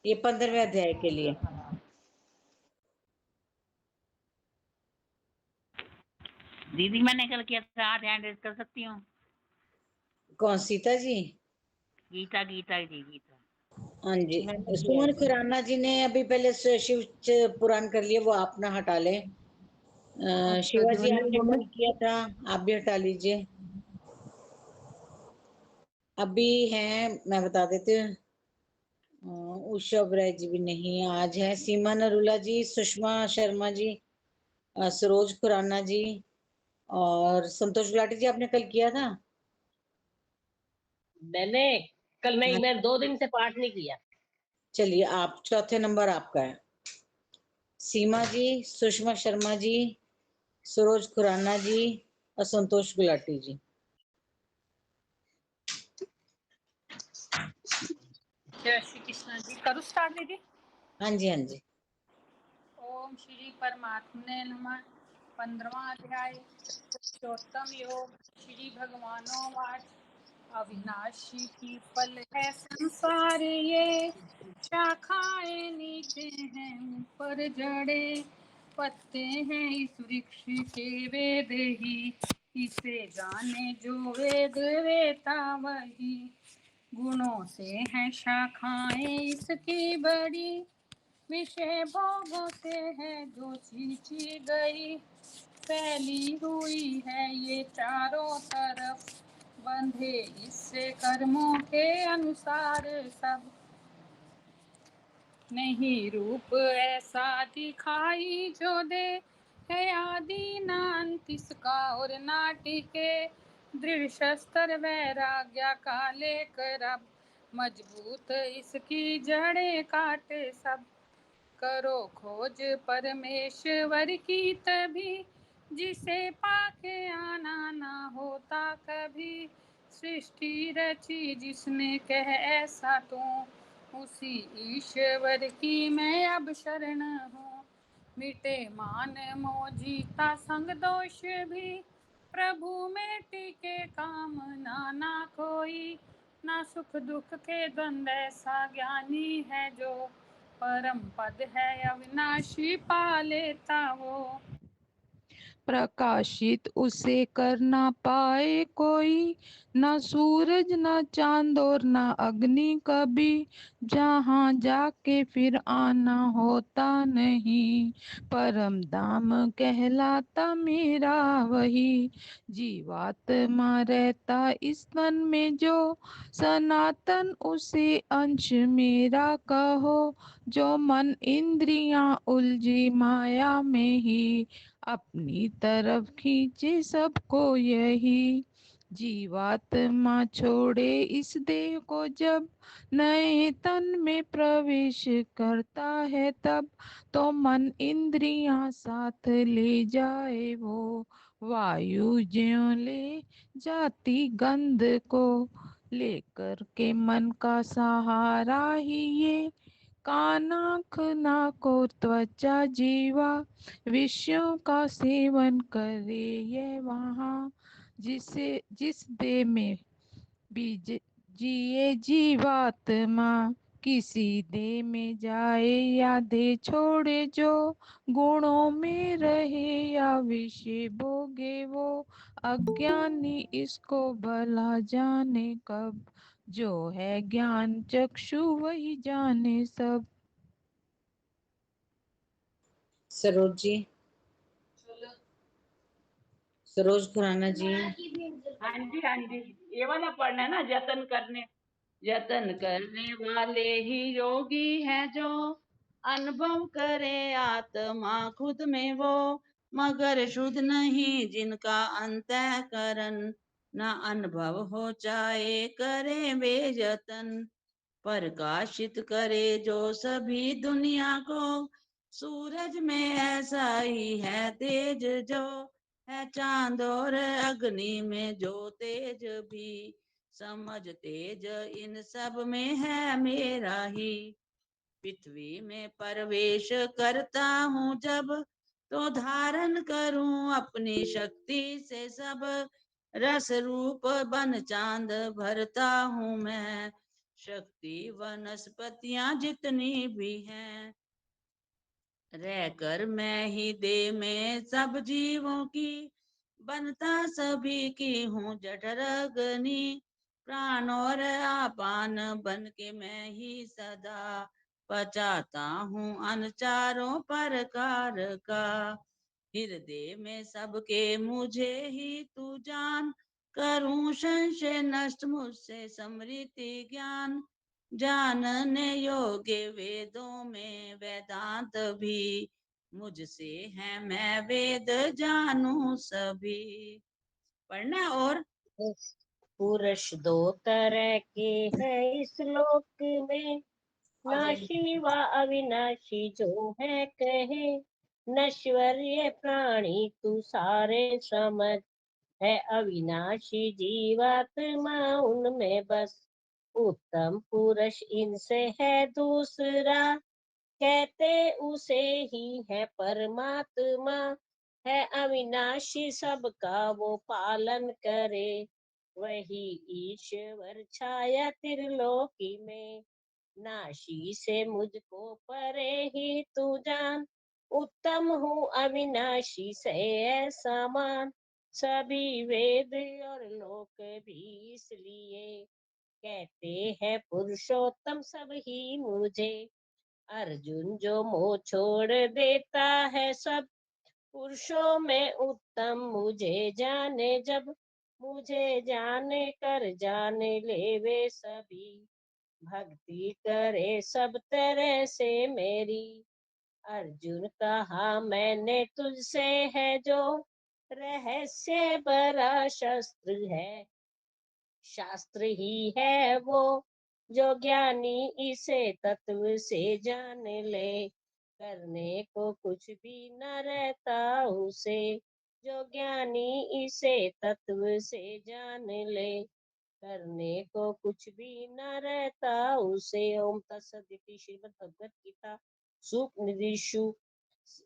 ये 15वें अध्याय के लिए। दीदी मैंने कल किया था, आप हैंड रेज कर सकती हूँ। कौन? सीता जी? गीता गीता जी गीता। हाँ जी, सुमन खुराना जी ने अभी पहले शिव पुराण कर लिया, वो आप ना हटा ले। शिवाजी आपने कल किया था, आप भी हटा लीजिए। अभी हैं, मैं बता देती हूँ, उषा ब्राय जी भी नहीं आज है, सीमा नरूला जी, सुषमा शर्मा जी, सरोज खुराना जी और संतोष गुलाटी जी। आपने कल किया था? मैंने कल नहीं, मैं 2 दिन से पाठ नहीं किया। चलिए, आप चौथे नंबर आपका है। सीमा जी, सुषमा शर्मा जी, सरोज खुराना जी और संतोष गुलाटी जी। जय श्री कृष्ण जी। करूँ स्टार्ट दीदी? हाँ जी हाँ जी। ओम श्री परमात्मने नमः। 15वां अध्याय पुरुषोत्तम योग। श्री भगवानो वाच अविनाशी की फल है संसार ये, शाखाएं नीचे हैं ऊपर जड़े, पत्ते हैं इस वृक्ष के वेद ही, इसे जाने जो वेद वेता वही, गुणों से है शाखाएं इसकी बड़ी, विषय भोगों से है जो सींची गई, फैली हुई है ये चारों तरफ, बंधे इससे कर्मों के अनुसार सब, नहीं रूप ऐसा दिखाई जो दे, है आदि ना अंत इसका और ना टिके, दृढ़ शस्त्र वैराग्य का लेकर अब, मजबूत इसकी जड़ें काट सब, करो खोज परमेश्वर की तभी, जिसे पाके आना ना होता कभी, सृष्टि रची जिसने कह ऐसा तू, उसी ईश्वर की मैं अब शरण हूँ, मिटे मान मोजीता संग दोष भी, प्रभु में टिके काम ना कोई, ना सुख दुख के द्वंद ऐसा ज्ञानी है जो, परम पद है अविनाशी पा लेता वो, प्रकाशित उसे कर ना पाए कोई, ना सूरज ना चांद और ना अग्नि कभी, जहाँ जाके फिर आना होता नहीं, परम धाम कहलाता मेरा वही, जीवात्मा रहता इस तन में जो, सनातन उसे अंश मेरा कहो, जो मन इंद्रियां उलझी माया में ही, अपनी तरफ खींचे सबको यही, जीवात्मा छोड़े इस देह को जब, नए तन में प्रवेश करता है तब, तो मन इंद्रियां साथ ले जाए वो, वायु ज्यों ले जाती गंध को, लेकर के मन का सहारा ही ये, कान आँख नाक और त्वचा जीवा, विषयों का सेवन करे ये वहाँ, जिस देह में भी जिए जीवात्मा, किसी देह में जाए या देह छोड़े जो, गुणों में रहे या विषय भोगे वो, अज्ञानी इसको भला जाने कब, जो है ज्ञान चक्षु वही जाने सब। सरोज जी। सरोज खुराना जी। हाँ जी, ये वाला पढ़ना है ना, जतन करने वाले ही योगी हैं जो, अनुभव करे आत्मा खुद में वो, मगर शुद्ध नहीं जिनका अंतःकरण, न अनुभव हो चाहे करे वे जतन, प्रकाशित करे जो सभी दुनिया को, सूरज में ऐसा ही है तेज जो, है चांद और अग्नि में जो तेज भी, समझ तेज इन सब में है मेरा ही, पृथ्वी में प्रवेश करता हूँ जब, तो धारण करूं अपनी शक्ति से सब, रस रूप बन चांद भरता हूँ मैं, शक्ति वनस्पतियां जितनी भी हैं, रहकर मैं ही दे में सब जीवों की, बनता सभी की हूँ जठर अग्नि, प्राण और आपान बन के मैं ही सदा, पचाता हूँ अन चारों प्रकार का, हृदय में सबके मुझे ही तू जान, करूं संशय नष्ट मुझसे समृति ज्ञान, जानने योग्य वेदों में वेदांत भी, मुझसे है मैं वेद जानू सभी। पढ़ना और पुरुष दो तरह के हैं इस लोक में, नाशी व अविनाशी जो है कहे, नश्वर ये प्राणी तू सारे समझ, है अविनाशी जीवात्मा उनमें बस, उत्तम पुरुष इनसे है दूसरा, कहते उसे ही है परमात्मा, है अविनाशी सबका वो पालन करे, वही ईश्वर छाया त्रिलोकी में, नाशी से मुझको परे ही तू जान, उत्तम हूँ अविनाशी से है समान, सभी वेद और लोक भी इसलिए कहते हैं पुरुषोत्तम सब ही मुझे, अर्जुन जो मोह छोड़ देता है सब, पुरुषों में उत्तम मुझे जाने जब, मुझे जाने कर जाने ले वे सभी, भक्ति करे सब तरह से मेरी, अर्जुन कहा मैंने तुझसे है जो, रहस्य बड़ा शस्त्र है, शास्त्र ही है वो, जो ज्ञानी इसे तत्व से जान ले, करने को कुछ भी न रहता उसे, जो ज्ञानी इसे तत्व से जान ले, करने को कुछ भी न रहता उसे। ओम तत्सदिति श्रीमद् भगवत गीता सुपनिषु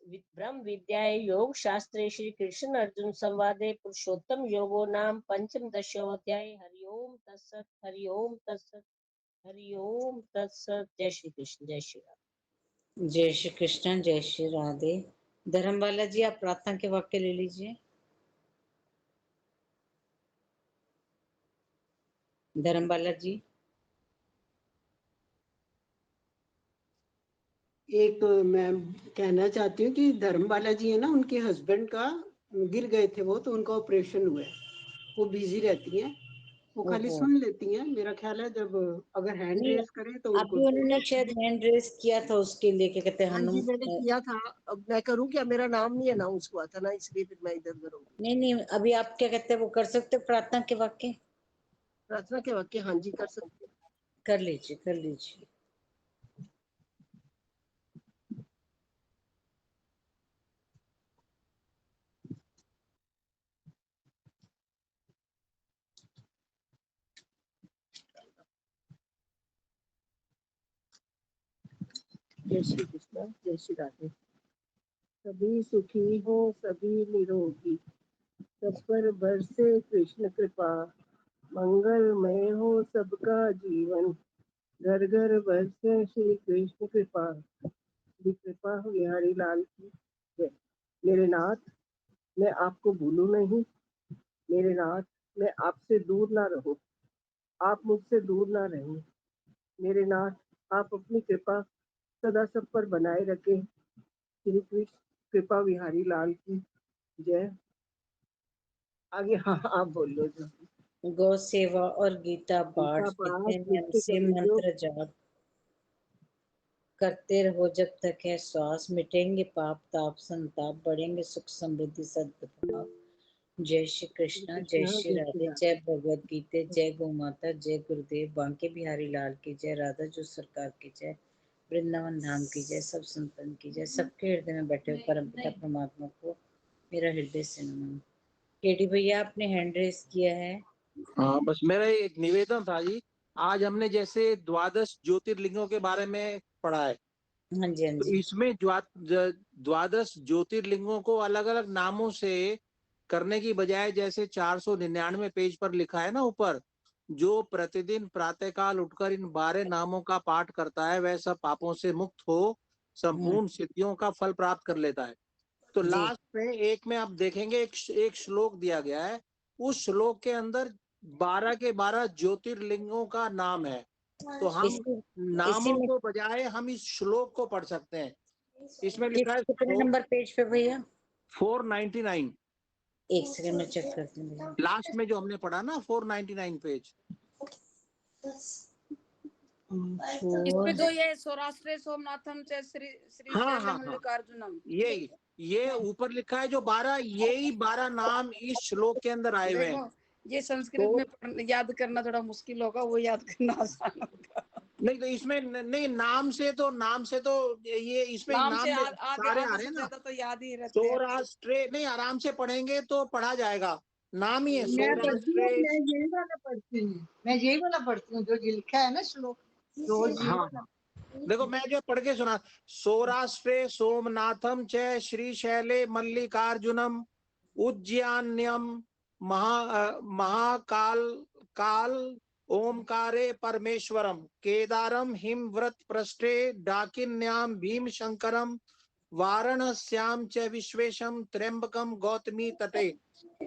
ब्रह्म विद्याय योग शास्त्रे श्री कृष्ण अर्जुन संवादे पुरुषोत्तम योगो नाम पंचम दशोध्याय। हरिओम तत्सत, हरिओम तत्सत, हरिओम तत्सत। जय श्री कृष्ण, जय श्री राम। जय श्री कृष्ण, जय श्री राधे। धर्मबाला जी, आप प्रार्थना के वाक्य ले लीजिए। धर्मबाला जी। एक मैं कहना चाहती हूँ कि धर्मबाला जी है ना, उनके हस्बैंड का गिर गए थे वो, तो उनका ऑपरेशन हुआ है, वो बिजी रहती हैं, वो खाली ओहो। सुन लेती हैं। मेरा ख्याल है जब अगर हैंड नहीं, रेस करें तो उनको अभी उन्होंने शायद हैंड रेस किया था, उसके लिए क्या कहते हैं हाँ जी, मैंने किया था। अब मैं करूँ क्या? मेरा नाम नहीं अनाउंस हुआ था ना, इसलिए फिर मैं इधर उधर हो गई। नहीं, अभी आप क्या कहते हैं वो कर सकते हो प्रार्थना के वाक्य? प्रार्थना के वाक्य हाँ जी कर सकते हैं। कर लीजिए, कर लीजिए। जय श्री कृष्ण, जय श्री राधे। सभी सुखी हो, सभी निरोगी, सब पर बरसे कृष्ण कृपा, मंगलमय हो सबका जीवन, घर घर बरसे श्री कृष्ण कृपा, श्री कृपा बिहारी लाल की जय। मेरे नाथ, मैं आपको भूलूं नहीं, मेरे नाथ मैं आपसे दूर ना रहूं, आप मुझसे दूर ना रहें, मेरे नाथ आप अपनी कृपा सदा सब पर बनाए रखें, श्री कृष्ण कृपा विहारी लाल की जय। आगे हाँ आप बोल लो। गौ सेवा और गीता पाठ गीता पाठ इतने नियम नित्य से करो जो, मंत्र जाप करते रहो जब तक है श्वास, मिटेंगे पाप ताप संताप, बढ़ेंगे सुख समृद्धि सद्भाव। जय श्री कृष्ण, जय श्री जय श्री राधे। राधे। जय भगवत गीता, जय गौ माता, जय गुरुदेव, बांके बिहारी लाल की जय, राधा जो सरकार की जय, वृंदावन धाम की जय, सब संतन की जय। सबके हृदय में बैठे हुए परमपिता परमात्मा को मेरा हृदय से नमन। केडी भैया, आपने हैंड रेस किया है। हाँ, बस मेरा एक निवेदन था जी। आज हमने जैसे द्वादश ज्योतिर्लिंगों के बारे में पढ़ा है, हाँ जी, हाँ तो जी। इसमें द्वादश ज्योतिर्लिंगों को अलग अलग नामों से करने की बजाय जैसे 499 पेज पर लिखा है ना ऊपर, जो प्रतिदिन प्रातःकाल उठकर इन 12 नामों का पाठ करता है वह सब पापों से मुक्त हो संपूर्ण सिद्धियों का फल प्राप्त कर लेता है। तो जी। लास्ट में एक में आप देखेंगे एक श्लोक दिया गया है, उस श्लोक के अंदर 12 के 12 ज्योतिर्लिंगों का नाम है। तो हम नामों को बजाय हम इस श्लोक को पढ़ सकते हैं। इसमें लिखा है कितने नंबर पेज पे भैया? 499। एक सेकंड में चेक करती हूँ भैया। लास्ट में जो हमने पढ़ा ना 499 पेज। इसमें जो ये सौराष्ट्र सोमनाथम से श्री श्री हाँ, शैलम मल्लिकार्जुनम, ये ऊपर लिखा है जो 12, यही 12 नाम इस श्लोक के अंदर आए हुए हैं। देखो ये संस्कृत में याद करना थोड़ा मुश्किल होगा, वो याद करना आसान होगा। नहीं तो इसमें नहीं, नाम से तो ये इसमें नाम नाम से में सारे आ आधे रहे से हैं ना। ज्यादा तो याद ही रहते हैं। सौराष्ट्रे नहीं, आराम से पढ़ेंगे तो पढ़ा जाएगा। नाम ही है मैं पढ़ती हूँ, सौराष्ट्रे। मैं यही वाला पढ़ती हूँ, मैं यही वाला पढ़ती हूँ जो लिखा है ना श्लोक, रोज ही। हाँ देखो मैं जो पढ़ के सुना, सौराष्ट्रे सोमनाथम च श्रीशैले मल्लिकार्जुनम उज्जैन्यम महाकाल काल ओमकारे परमेश्वरम केदारम हिमव्रत पृष्ठे डाकिन्याम भीमशंकरम वाराणस्याम च विश्वेशम त्र्यंबकम गौतमी तटे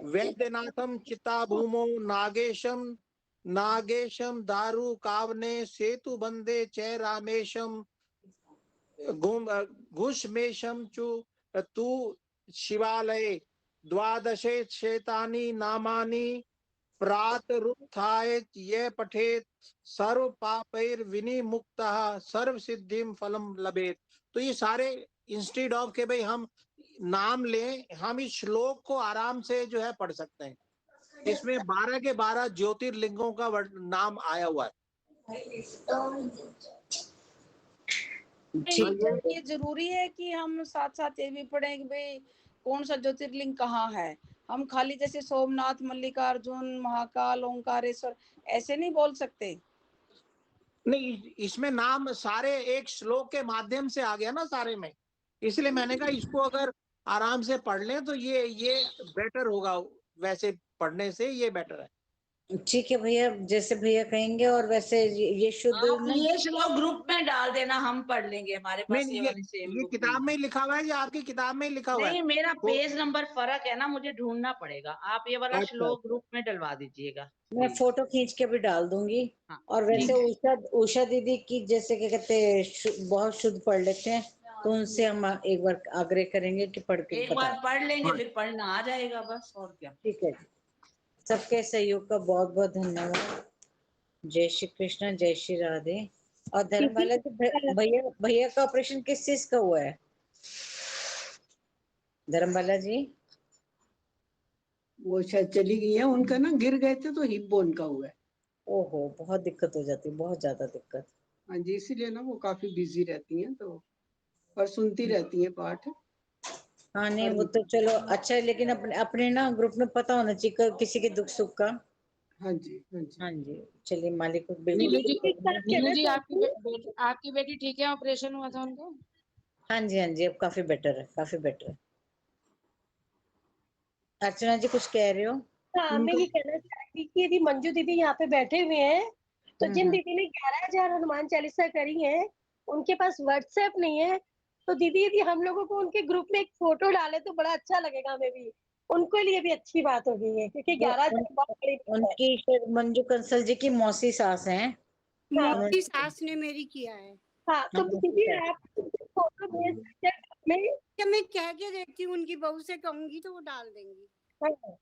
वैद्यनाथम चिताभूमो नागेशम दारु कावने सेतु बंदे च रामेशम घुषमेशम चु तु शिवालये द्वादशे क्षेतानि नामानि प्रातरुत्थाय ये पठेत सर्व पापैर विनिमुक्तः सर्व सिद्धिम फलम लभेत। तो ये सारे इंस्टेड ऑफ के भाई हम नाम लें, हम इस श्लोक को आराम से जो है पढ़ सकते हैं। इसमें 12 के 12 ज्योतिर्लिंगों का नाम आया हुआ है। ये जरूरी है कि हम साथ साथ ये भी पढ़ें कि भाई कौन सा ज्योतिर्लिंग कहाँ है। हम खाली जैसे सोमनाथ, मल्लिकार्जुन, महाकाल, ओंकारेश्वर ऐसे नहीं बोल सकते। नहीं, इसमें नाम सारे एक श्लोक के माध्यम से आ गया ना सारे में, इसलिए मैंने कहा इसको अगर आराम से पढ़ लें तो ये बेटर होगा, वैसे पढ़ने से ये बेटर है। ठीक है भैया, जैसे भैया कहेंगे। और वैसे ये शुद्ध आप ये श्लोक ग्रुप में डाल देना, हम पढ़ लेंगे, हमारे पास नहीं, ये वाली सेम ये बुक किताब में ही लिखा हुआ है या आपकी किताब में ही लिखा हुआ है? नहीं, मेरा पेज नंबर फर्क है ना, मुझे ढूंढना पड़ेगा। आप ये वाला अच्छा, श्लोक ग्रुप में डलवा दीजिएगा। मैं फोटो खींच के भी डाल दूंगी। हाँ, और वैसे ठीक है। उषा दीदी की जैसे क्या कहते हैं बहुत शुद्ध पढ़ लेते हैं, तो उनसे हम एक बार आग्रह करेंगे कि पढ़ के एक बार बता। पढ़ लेंगे, फिर पढ़ना आ जाएगा बस, और क्या। ठीक है जी, सबके सहयोग का बहुत बहुत धन्यवाद। जय श्री कृष्ण, जय श्री राधे। और धर्मवाला जी, भैया भैया का ऑपरेशन किस चीज का हुआ है धर्मवाला जी? वो शायद चली गई है, उनका ना गिर गए थे तो हिप बोन का हुआ है। ओहो, बहुत दिक्कत हो जाती है, बहुत ज्यादा दिक्कत। हाँ जी, इसीलिए ना वो काफी बिजी रहती हैं, तो और सुनती रहती हैं पाठ। हाँ नहीं, वो तो चलो अच्छा है, लेकिन अपने अपने ना ग्रुप में पता होना चाहिए किसी के दुख सुख का। हाँ जी, हाँ जी, हाँ जी, चलिए मालिक को नीलू जी, बिल्कुल। आपकी बेटी ठीक है? ऑपरेशन हुआ था उनका? हाँ जी, हाँ जी, अब काफी बेटर है, काफी बेटर है। अर्चना जी कुछ कह रहे हो? हाँ, मैं ये कहना चाहती कि यदि मंजू दीदी यहाँ पे बैठे हुए हैं, तो जिन दीदी ने 11,000 हनुमान चालीसा करी है, उनके पास व्हाट्सएप नहीं है, तो दीदी यदि हम लोगों को उनके ग्रुप में एक फोटो डाले तो बड़ा अच्छा लगेगा। हमें भी, उनको लिए भी अच्छी बात होगी है, क्योंकि 11,000 बहुत बड़ी बात है। उनकी शायद मंजू कंसल जी की मौसी सास हैं। मौसी सास ने मेरी किया है। हाँ, तो दीदी आप फोटो भेज सकते हैं? मैं कह के देखती हूँ, उनकी बहू से कहूंगी तो वो डाल देंगी। हाँ।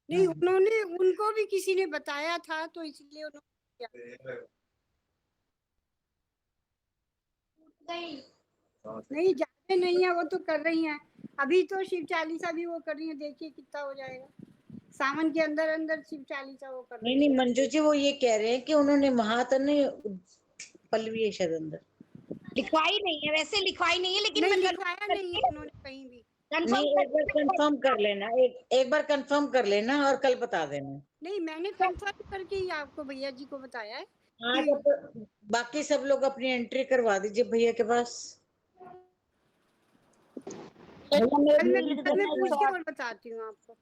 नहीं, उन्होंने, उनको भी किसी ने बताया था, तो इसलिए उन्होंने किया। नहीं, ज्यादा नहीं है, वो तो कर रही हैं। अभी तो शिव चालीसा भी वो कर रही है, देखिए कितना हो जाएगा। सावन के अंदर अंदर शिव चालीसा वो कर रही नहीं नहीं मंजू जी, वो ये कह रहे हैं कि उन्होंने वहां तो नहीं, पल्लवी है शायद अंदर। लिखवाई नहीं है, वैसे लिखवाई नहीं है, लेकिन नहीं, मैं लिखवाया नहीं है उन्होंने कहीं भी। नहीं, एक बार कंफर्म कर लेना, एक बार कंफर्म कर लेना और कल बता देना। नहीं, मैंने कंफर्म करके ही आपको भैया जी को बताया है। हाँ, तो बाकी सब लोग अपनी एंट्री करवा दीजिए भैया के पास। मैं पूछ के और बताती हूँ आपको।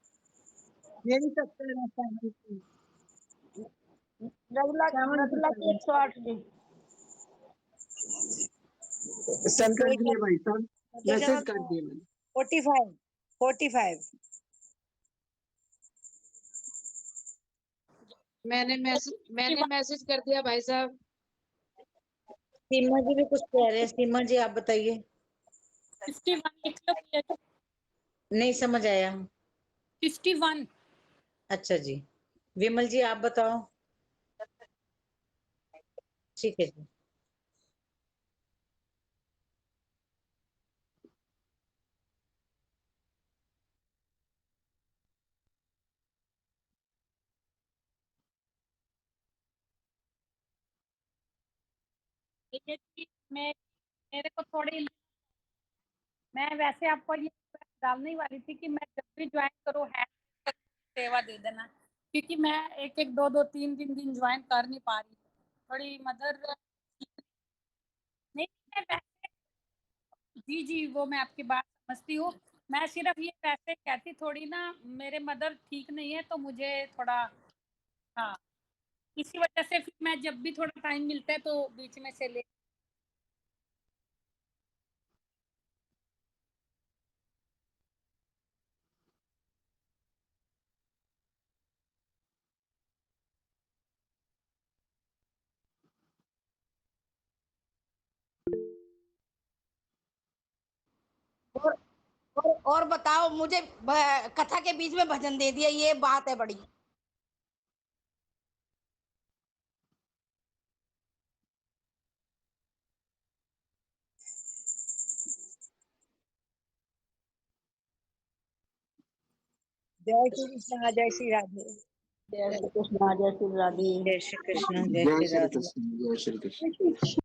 मेरी 70 सेंड कर दिए भाई साहब, मैसेज कर दिए मैंने। 45 मैंने मैसेज कर दिया भाई साहब। सीमा जी भी कुछ कह रहे हैं, सीमा जी आप बताइए। नहीं समझ आया। 51। अच्छा जी, विमल जी आप बताओ। ठीक है जी। ये चीज़ मेरे को थोड़ी, मैं वैसे आपको ये डालने ही वाली थी कि मैं जब भी ज्वाइन करूँ हैंड सेवा दे देना, क्योंकि मैं एक एक दो दो तीन तीन दिन ज्वाइन कर नहीं पा रही, थोड़ी मदर नहीं मैं वैसे, जी जी वो मैं आपकी बात समझती हूँ। मैं सिर्फ ये वैसे कहती, थोड़ी ना मेरे मदर ठीक नहीं है तो मुझे थोड़ा, हाँ इसी वजह से फिर मैं जब भी थोड़ा टाइम मिलता है तो बीच में से ले। और और बताओ, मुझे कथा के बीच में भजन दे दिया, ये बात है बड़ी। जय श्री कृष्ण, जय श्री राधे। जय श्री कृष्ण, जय श्री राधे। जय श्री कृष्ण, जय जय श्री श्री राधे। कृष्ण, जय श्री कृष्ण।